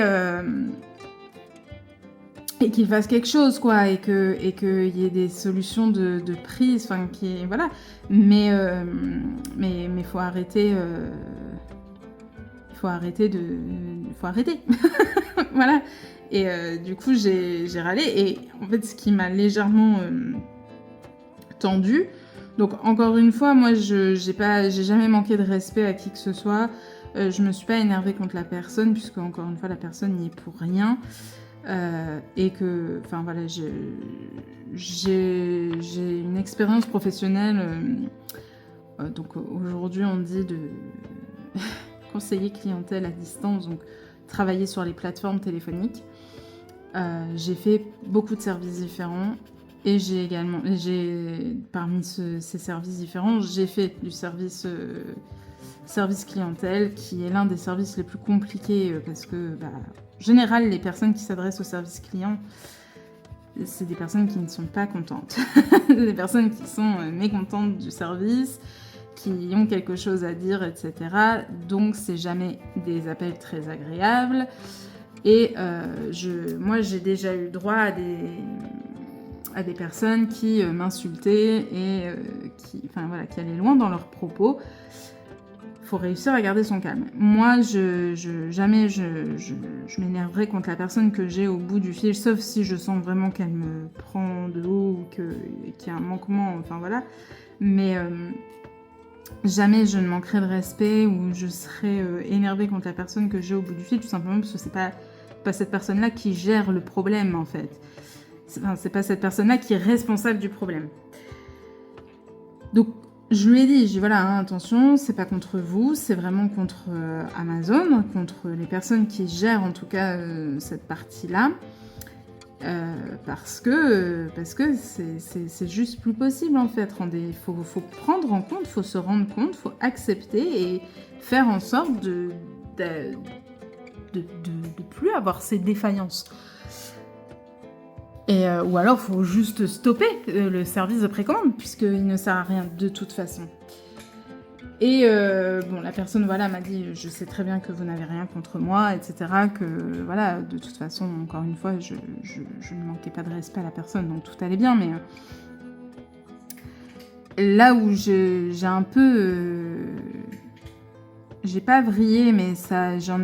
Speaker 1: qu'il fasse quelque chose, quoi, et qu'il y ait des solutions de prise, enfin, voilà. Mais faut arrêter. Faut arrêter. Voilà. Et du coup, j'ai râlé. Et en fait, ce qui m'a légèrement tendue. Donc, encore une fois, moi, j'ai jamais manqué de respect à qui que ce soit. Je me suis pas énervée contre la personne, puisque, encore une fois, la personne n'y est pour rien. Et que, enfin voilà, j'ai une expérience professionnelle. Donc aujourd'hui, on dit de conseiller clientèle à distance, donc travailler sur les plateformes téléphoniques. J'ai fait beaucoup de services différents et parmi ces services différents, j'ai fait du service clientèle, qui est l'un des services les plus compliqués parce que, en général, les personnes qui s'adressent au service client, c'est des personnes qui ne sont pas contentes. Des personnes qui sont mécontentes du service, qui ont quelque chose à dire, etc. Donc, c'est jamais des appels très agréables. Et moi, j'ai déjà eu droit à des personnes qui m'insultaient et qui allaient loin dans leurs propos. faut réussir à garder son calme. Moi, jamais je m'énerverai contre la personne que j'ai au bout du fil, sauf si je sens vraiment qu'elle me prend de haut ou qu'il y a un manquement, enfin voilà. Mais jamais je ne manquerai de respect ou je serai énervée contre la personne que j'ai au bout du fil, tout simplement parce que c'est pas cette personne-là qui gère le problème, en fait. C'est pas cette personne-là qui est responsable du problème. Donc, je lui ai dit, voilà, hein, attention, c'est pas contre vous, c'est vraiment contre Amazon, contre les personnes qui gèrent en tout cas cette partie-là, parce que c'est juste plus possible en fait. Il faut prendre en compte, faut se rendre compte, faut accepter et faire en sorte de plus avoir ces défaillances. Et, ou alors, il faut juste stopper le service de précommande, puisqu'il ne sert à rien de toute façon. Et bon, la personne voilà, m'a dit « Je sais très bien que vous n'avez rien contre moi, etc. » Que voilà, de toute façon, encore une fois, je ne manquais pas de respect à la personne, donc tout allait bien. Mais là où j'ai un peu... j'ai pas vrillé, mais j'en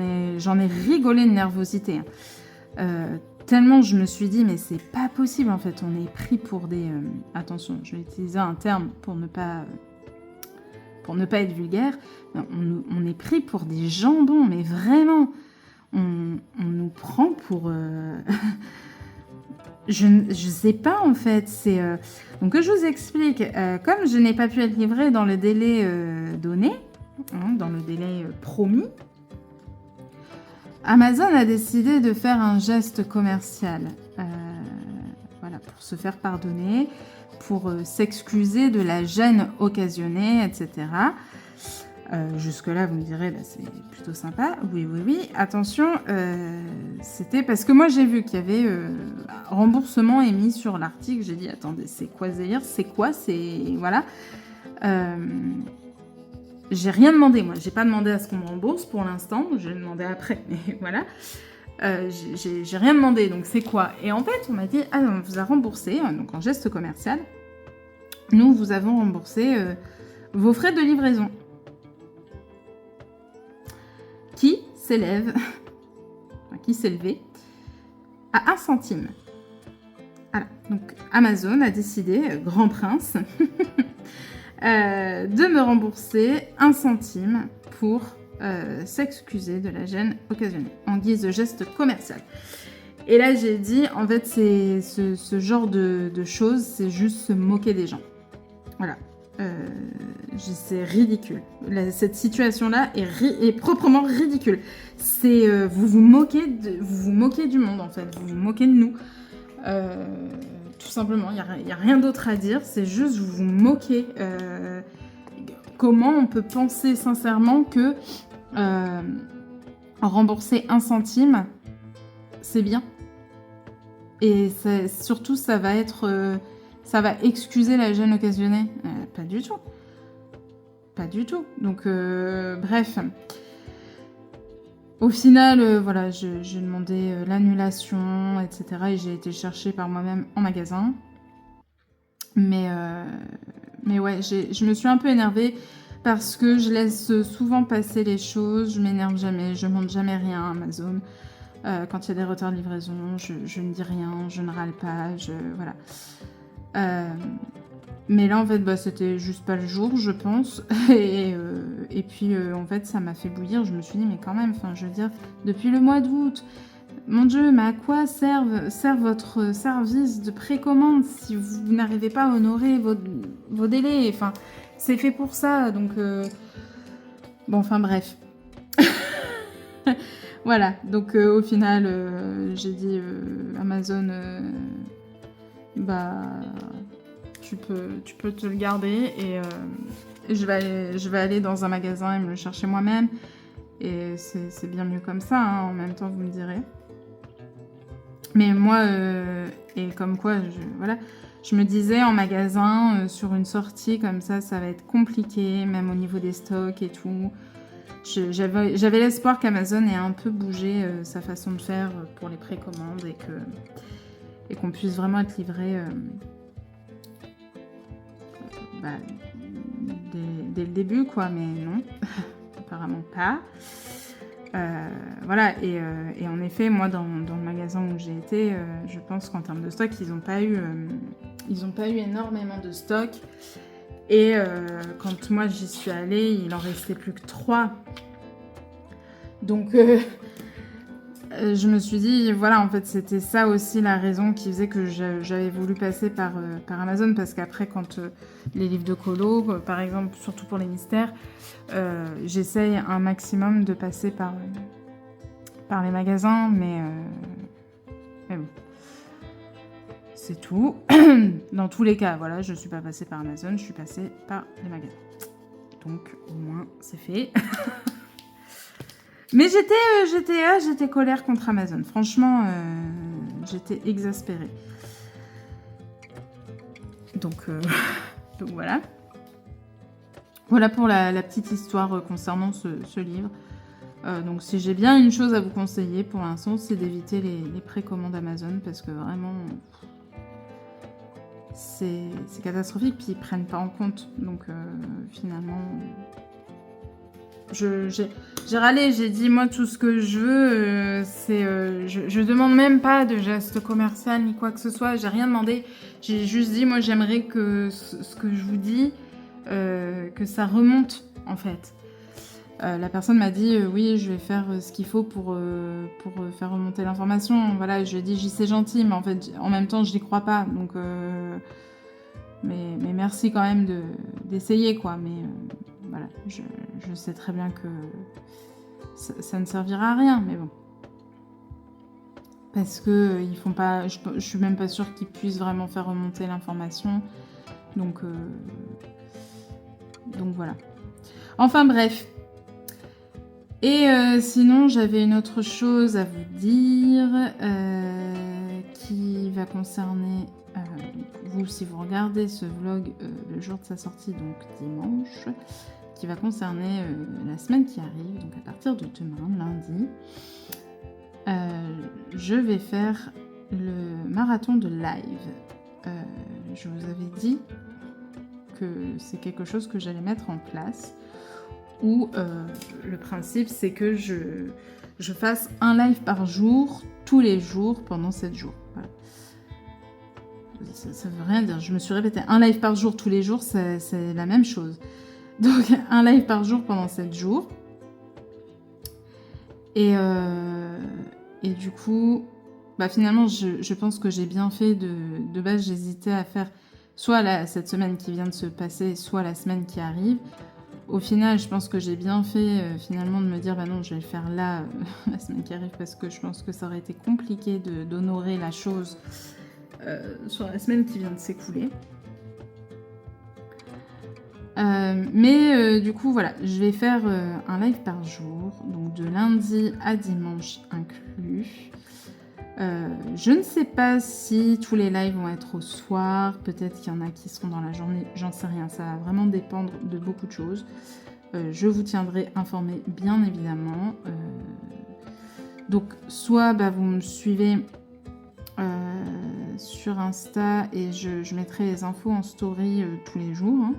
Speaker 1: ai rigolé de nervosité. Tellement je me suis dit, mais c'est pas possible en fait, on est pris pour des... attention, je vais utiliser un terme pour ne pas être vulgaire, on est pris pour des jambons, mais vraiment, on nous prend pour... je sais pas en fait, c'est... Donc que je vous explique, comme je n'ai pas pu être livrée dans le délai donné, hein, dans le délai promis, Amazon a décidé de faire un geste commercial, voilà, pour se faire pardonner, pour s'excuser de la gêne occasionnée, etc. Jusque-là, vous me direz, bah, c'est plutôt sympa. Oui. Attention, c'était parce que moi, j'ai vu qu'il y avait remboursement émis sur l'article. J'ai dit, attendez, c'est quoi ce délire? C'est quoi? Voilà. J'ai rien demandé, moi. J'ai pas demandé à ce qu'on me rembourse pour l'instant. Je vais demander après, mais voilà. J'ai rien demandé, donc c'est quoi? Et en fait, on m'a dit, ah, on vous a remboursé, donc en geste commercial, nous vous avons remboursé vos frais de livraison. Qui s'élève, qui s'élevait à 1 centime. Voilà, donc Amazon a décidé, grand prince, de me rembourser 1 centime pour s'excuser de la gêne occasionnée, en guise de geste commercial. Et là, j'ai dit, en fait, ce genre de choses, c'est juste se moquer des gens. Voilà. C'est ridicule. Cette situation-là est proprement ridicule. C'est vous vous moquez du monde, en fait. Vous vous moquez de nous. Tout simplement, il n'y a rien d'autre à dire. C'est juste vous vous moquez. Comment on peut penser sincèrement que rembourser 1 centime, c'est bien. Et surtout, ça va excuser la gêne occasionnée. Pas du tout. Pas du tout. Donc, bref. Au final, voilà, j'ai demandé l'annulation, etc. Et j'ai été chercher par moi-même en magasin. Mais ouais, je me suis un peu énervée parce que je laisse souvent passer les choses. Je m'énerve jamais, je montre jamais rien à Amazon. Quand il y a des retards de livraison, je ne dis rien, je ne râle pas, voilà. Mais là, en fait, bah, c'était juste pas le jour, je pense. Et puis, en fait, ça m'a fait bouillir. Je me suis dit, mais quand même, je veux dire, depuis le mois d'août, mon Dieu, mais à quoi sert votre service de précommande si vous n'arrivez pas à honorer vos délais? Enfin, c'est fait pour ça, donc... Bon, enfin, bref. Voilà, donc au final, j'ai dit Amazon, bah, tu peux te le garder et je vais aller dans un magasin et me le chercher moi-même. Et c'est bien mieux comme ça, hein, en même temps, vous me direz. Mais moi, et comme quoi, voilà, je me disais en magasin, sur une sortie comme ça va être compliqué, même au niveau des stocks et tout. J'avais l'espoir qu'Amazon ait un peu bougé sa façon de faire pour les précommandes et qu'on puisse vraiment être livré dès le début, quoi, mais non. apparemment pas. Voilà, et en effet, moi, dans le magasin où j'ai été, je pense qu'en termes de stock, ils n'ont pas eu énormément de stock. Et quand moi j'y suis allée, il en restait plus que 3. Donc je me suis dit, voilà, en fait, c'était ça aussi la raison qui faisait que j'avais voulu passer par Amazon, parce qu'après, quand les livres de colo, par exemple, surtout pour les mystères, j'essaye un maximum de passer par les magasins, mais bon. C'est tout. Dans tous les cas, voilà, je ne suis pas passée par Amazon, je suis passée par les magasins. Donc, au moins, c'est fait. Mais j'étais colère contre Amazon. Franchement, j'étais exaspérée. Donc voilà. Voilà pour la petite histoire concernant ce livre. Donc si j'ai bien une chose à vous conseiller pour l'instant, c'est d'éviter les précommandes Amazon, parce que vraiment... c'est catastrophique, puis ils prennent pas en compte. Donc finalement, j'ai râlé, j'ai dit moi tout ce que je veux, c'est je demande même pas de geste commercial ni quoi que ce soit, j'ai rien demandé, j'ai juste dit moi j'aimerais que ce que je vous dis, que ça remonte en fait. La personne m'a dit oui, je vais faire ce qu'il faut pour faire remonter l'information. Voilà, je lui ai dit c'est gentil, mais en fait en même temps je n'y crois pas. Donc mais merci quand même d'essayer quoi. Mais voilà, je sais très bien que ça ne servira à rien, mais bon. Parce que ils font pas, je suis même pas sûre qu'ils puissent vraiment faire remonter l'information. Donc voilà. Enfin bref. Et sinon, j'avais une autre chose à vous dire qui va concerner vous, si vous regardez ce vlog le jour de sa sortie, donc dimanche, qui va concerner la semaine qui arrive, donc à partir de demain, lundi, je vais faire le marathon de live. Je vous avais dit que c'est quelque chose que j'allais mettre en place, où le principe c'est que je fasse un live par jour, tous les jours, pendant 7 jours. Voilà. Ça veut rien dire, je me suis répété, un live par jour, tous les jours, c'est la même chose. Donc un live par jour pendant 7 jours. Et du coup, bah, finalement, je pense que j'ai bien fait. De base, j'hésitais à faire soit cette semaine qui vient de se passer, soit la semaine qui arrive. Au final, je pense que j'ai bien fait finalement de me dire bah non, je vais le faire là, la semaine qui arrive, parce que je pense que ça aurait été compliqué d'honorer la chose sur la semaine qui vient de s'écouler. Mais du coup, voilà, je vais faire un live par jour, donc de lundi à dimanche inclus. Je ne sais pas si tous les lives vont être au soir, peut-être qu'il y en a qui seront dans la journée, j'en sais rien, ça va vraiment dépendre de beaucoup de choses. Je vous tiendrai informé, bien évidemment. Donc, soit bah, vous me suivez sur Insta et je mettrai les infos en story tous les jours. Hein.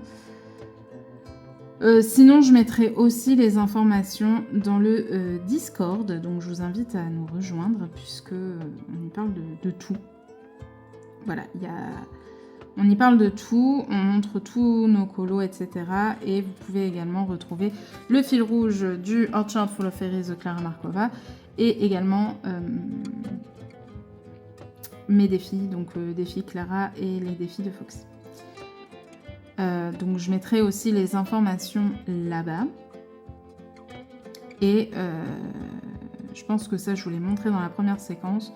Speaker 1: Sinon, je mettrai aussi les informations dans le Discord, donc je vous invite à nous rejoindre puisque on y parle de tout. Voilà, on y parle de tout, on montre tous nos colos, etc. Et vous pouvez également retrouver le fil rouge du Orchard Full of Fairies de Clara Markova et également mes défis, donc défis Clara et les défis de Foxy. Donc je mettrai aussi les informations là-bas. Et je pense que ça, je vous l'ai montré dans la première séquence.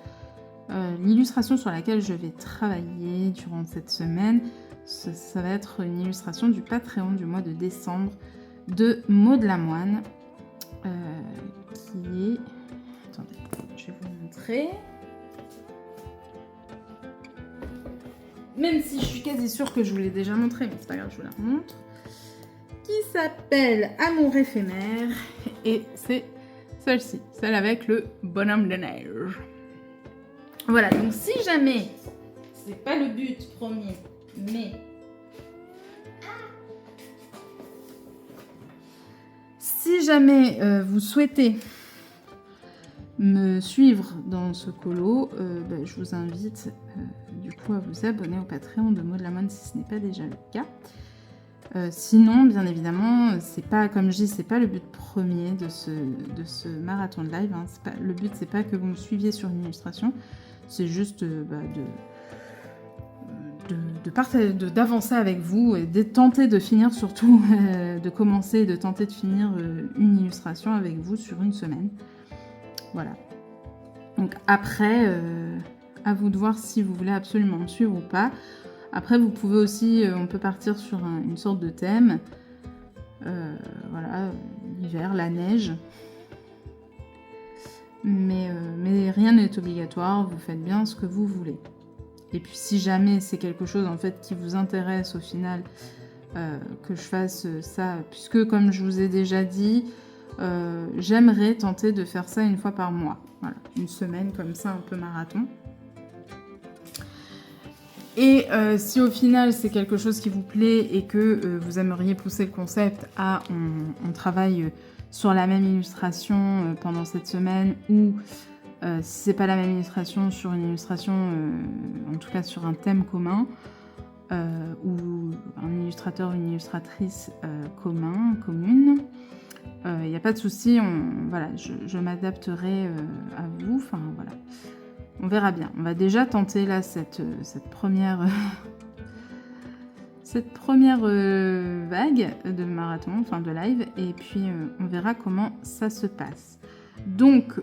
Speaker 1: L'illustration sur laquelle je vais travailler durant cette semaine, ça va être une illustration du Patreon du mois de décembre de Maud Lamoine. Qui est... Attendez, je vais vous montrer. Même si je suis quasi sûre que je vous l'ai déjà montré, mais c'est pas grave, je vous la remontre. Qui s'appelle Amour éphémère. Et c'est celle-ci, celle avec le bonhomme de neige. Voilà, donc si jamais, c'est pas le but premier, mais Si jamais vous souhaitez me suivre dans ce colo, je vous invite du coup à vous abonner au Patreon de Maud Lamone si ce n'est pas déjà le cas. Sinon, bien évidemment, c'est pas, comme je dis, c'est pas le but premier de ce marathon de live. Hein. Le but, c'est pas que vous me suiviez sur une illustration, c'est juste d'avancer avec vous et de tenter de finir, surtout de commencer et de tenter de finir une illustration avec vous sur une semaine. Voilà. Donc après, à vous de voir si vous voulez absolument me suivre ou pas. Après, vous pouvez aussi, on peut partir sur une sorte de thème. Voilà, l'hiver, la neige. Mais rien n'est obligatoire, vous faites bien ce que vous voulez. Et puis si jamais c'est quelque chose en fait qui vous intéresse au final, que je fasse ça, puisque comme je vous ai déjà dit, j'aimerais tenter de faire ça une fois par mois. Voilà, une semaine comme ça, un peu marathon. Et si au final c'est quelque chose qui vous plaît et que vous aimeriez pousser le concept à on travaille sur la même illustration pendant cette semaine, ou si c'est pas la même illustration, sur une illustration, en tout cas sur un thème commun, ou un illustrateur ou une illustratrice commune, il n'y a pas de souci, voilà, je m'adapterai à vous, enfin voilà. On verra bien. On va déjà tenter là cette première vague de marathon, enfin de live, et puis on verra comment ça se passe. Donc,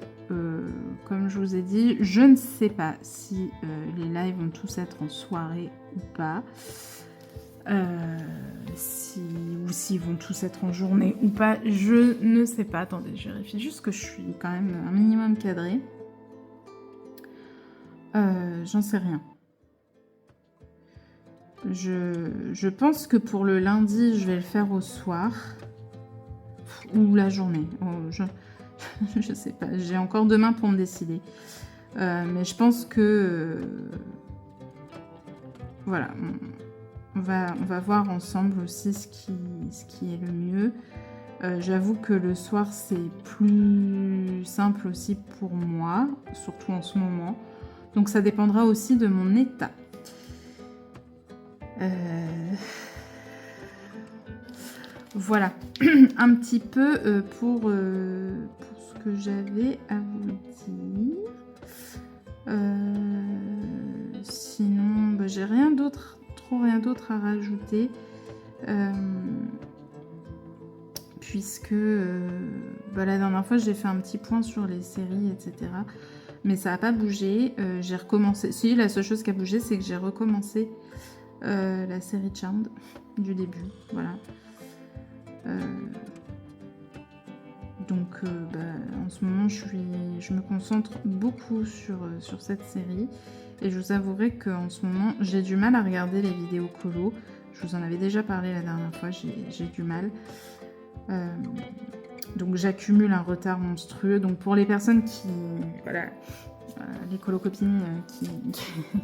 Speaker 1: comme je vous ai dit, je ne sais pas si les lives vont tous être en soirée ou pas, ou s'ils vont tous être en journée ou pas, je ne sais pas. Attendez, je vérifie juste que je suis quand même un minimum cadrée. J'en sais rien. Je pense que pour le lundi, je vais le faire au soir. Ou la journée. Je sais pas. J'ai encore demain pour me décider. Mais je pense que... voilà. On va voir ensemble aussi ce qui est le mieux. J'avoue que le soir, c'est plus simple aussi pour moi. Surtout en ce moment. Donc ça dépendra aussi de mon état. Voilà, un petit peu pour ce que j'avais à vous dire. Sinon, j'ai rien d'autre à rajouter. Puisque la dernière fois, j'ai fait un petit point sur les séries, etc. Mais ça n'a pas bougé. J'ai recommencé. Si, la seule chose qui a bougé, c'est que j'ai recommencé la série Charmed du début. Voilà. Donc, en ce moment, je me concentre beaucoup sur cette série. Et je vous avouerai qu'en ce moment, j'ai du mal à regarder les vidéos colo. Je vous en avais déjà parlé la dernière fois. J'ai du mal. Donc j'accumule un retard monstrueux. Donc pour les personnes qui... Voilà, les colocopines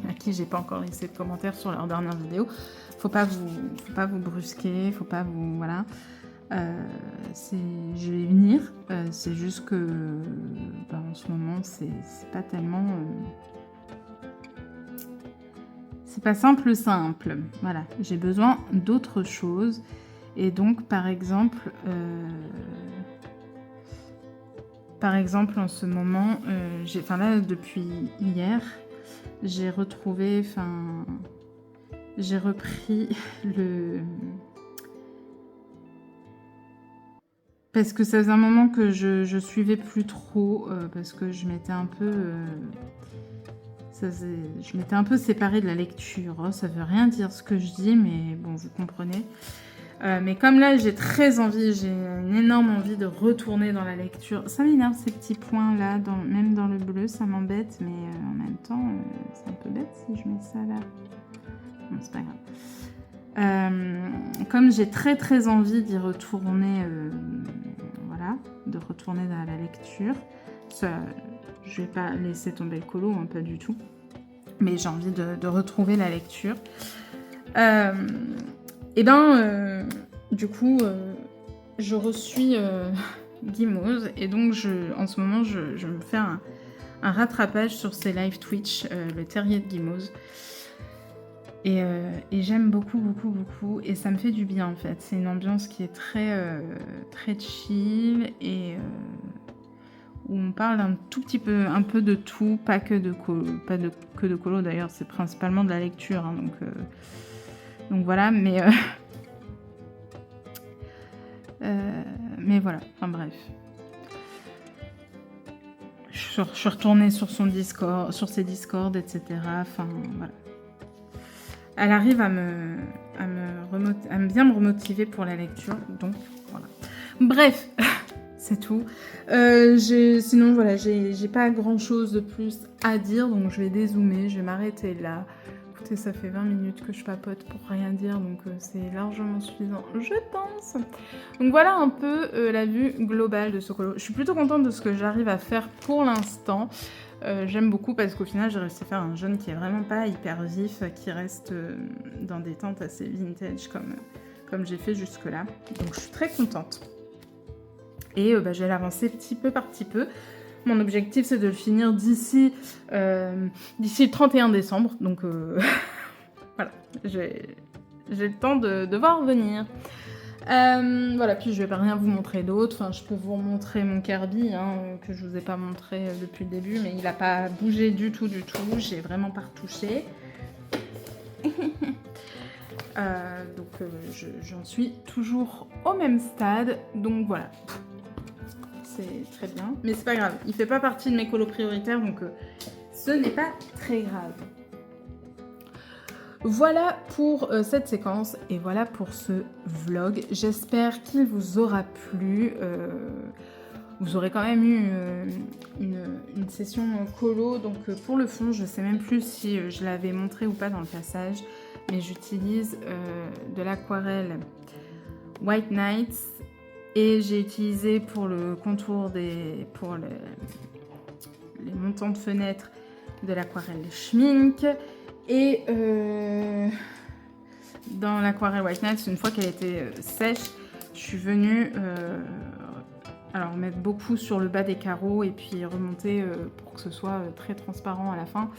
Speaker 1: à qui j'ai pas encore laissé de commentaires sur leur dernière vidéo, faut pas vous brusquer, faut pas vous... Voilà. Je vais venir. C'est juste que en ce moment, c'est pas tellement... c'est pas simple. Voilà, j'ai besoin d'autre chose. Et donc, par exemple, en ce moment, là, depuis hier, j'ai repris parce que ça faisait un moment que je suivais plus trop, parce que je m'étais un peu... je m'étais un peu séparée de la lecture. Oh, ça veut rien dire ce que je dis, mais bon, vous comprenez. Mais comme là, j'ai très envie, j'ai une énorme envie de retourner dans la lecture. Ça m'énerve ces petits points-là, même dans le bleu, ça m'embête, mais en même temps, c'est un peu bête si je mets ça là. Non, c'est pas grave. Comme j'ai très très envie d'y retourner, voilà, de retourner dans la lecture, ça, je vais pas laisser tomber le colo, hein, pas du tout. Mais j'ai envie de retrouver la lecture. Du coup, je reçuis Gimose et donc en ce moment je me fais un rattrapage sur ses live Twitch, le terrier de Gimose. Et j'aime beaucoup, beaucoup, beaucoup. Et ça me fait du bien en fait. C'est une ambiance qui est très chill et où on parle un tout petit peu, un peu de tout, pas que de colo d'ailleurs, c'est principalement de la lecture. Hein, donc voilà, mais voilà, enfin bref. Je suis retournée sur son Discord, sur ses Discord, etc. Enfin voilà. Elle arrive à bien me remotiver pour la lecture, donc voilà. Bref, c'est tout. Sinon, voilà, j'ai pas grand chose de plus à dire, donc je vais dézoomer, je vais m'arrêter là. Écoutez, ça fait 20 minutes que je papote pour rien dire, donc c'est largement suffisant, je pense. Donc voilà un peu la vue globale de ce colo. Je suis plutôt contente de ce que j'arrive à faire pour l'instant. J'aime beaucoup parce qu'au final j'ai réussi à faire un jaune qui est vraiment pas hyper vif, qui reste dans des teintes assez vintage comme j'ai fait jusque là, donc je suis très contente et je vais l'avancer petit peu par petit peu. Mon objectif c'est de le finir d'ici le 31 décembre, donc voilà, j'ai le temps de voir venir. Voilà, puis je vais pas rien vous montrer d'autre. Enfin, je peux vous montrer mon Kirby, hein, que je vous ai pas montré depuis le début, mais il a pas bougé du tout. J'ai vraiment pas retouché. J'en suis toujours au même stade. Donc voilà, c'est très bien. Mais c'est pas grave, il fait pas partie de mes colos prioritaires, donc ce n'est pas très grave. Voilà pour cette séquence et voilà pour ce vlog. J'espère qu'il vous aura plu. Vous aurez quand même eu une session colo. Donc pour le fond, je sais même plus si je l'avais montré ou pas dans le passage. Mais j'utilise de l'aquarelle White Nights. Et j'ai utilisé pour le contour pour les montants de fenêtres de l'aquarelle Schmink. Et dans l'aquarelle White Nights, une fois qu'elle était sèche, je suis venue mettre beaucoup sur le bas des carreaux et puis remonter pour que ce soit très transparent à la fin.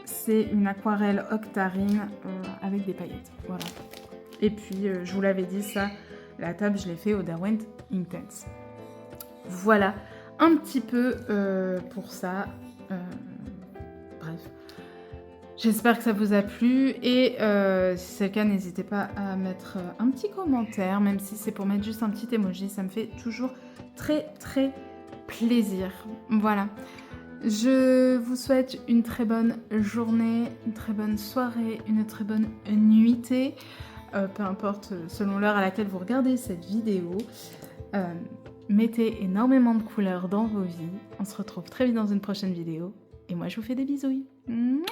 Speaker 1: C'est une aquarelle Octarine avec des paillettes. Voilà. Et puis, je vous l'avais dit, ça, la table, je l'ai fait au Derwent Intense. Voilà, un petit peu pour ça. Bref, j'espère que ça vous a plu et si c'est le cas, n'hésitez pas à mettre un petit commentaire, même si c'est pour mettre juste un petit emoji, ça me fait toujours très plaisir. Voilà, je vous souhaite une très bonne journée, une très bonne soirée, une très bonne nuitée, peu importe selon l'heure à laquelle vous regardez cette vidéo. Mettez énormément de couleurs dans vos vies. On se retrouve très vite dans une prochaine vidéo. Et moi, je vous fais des bisous. Bye!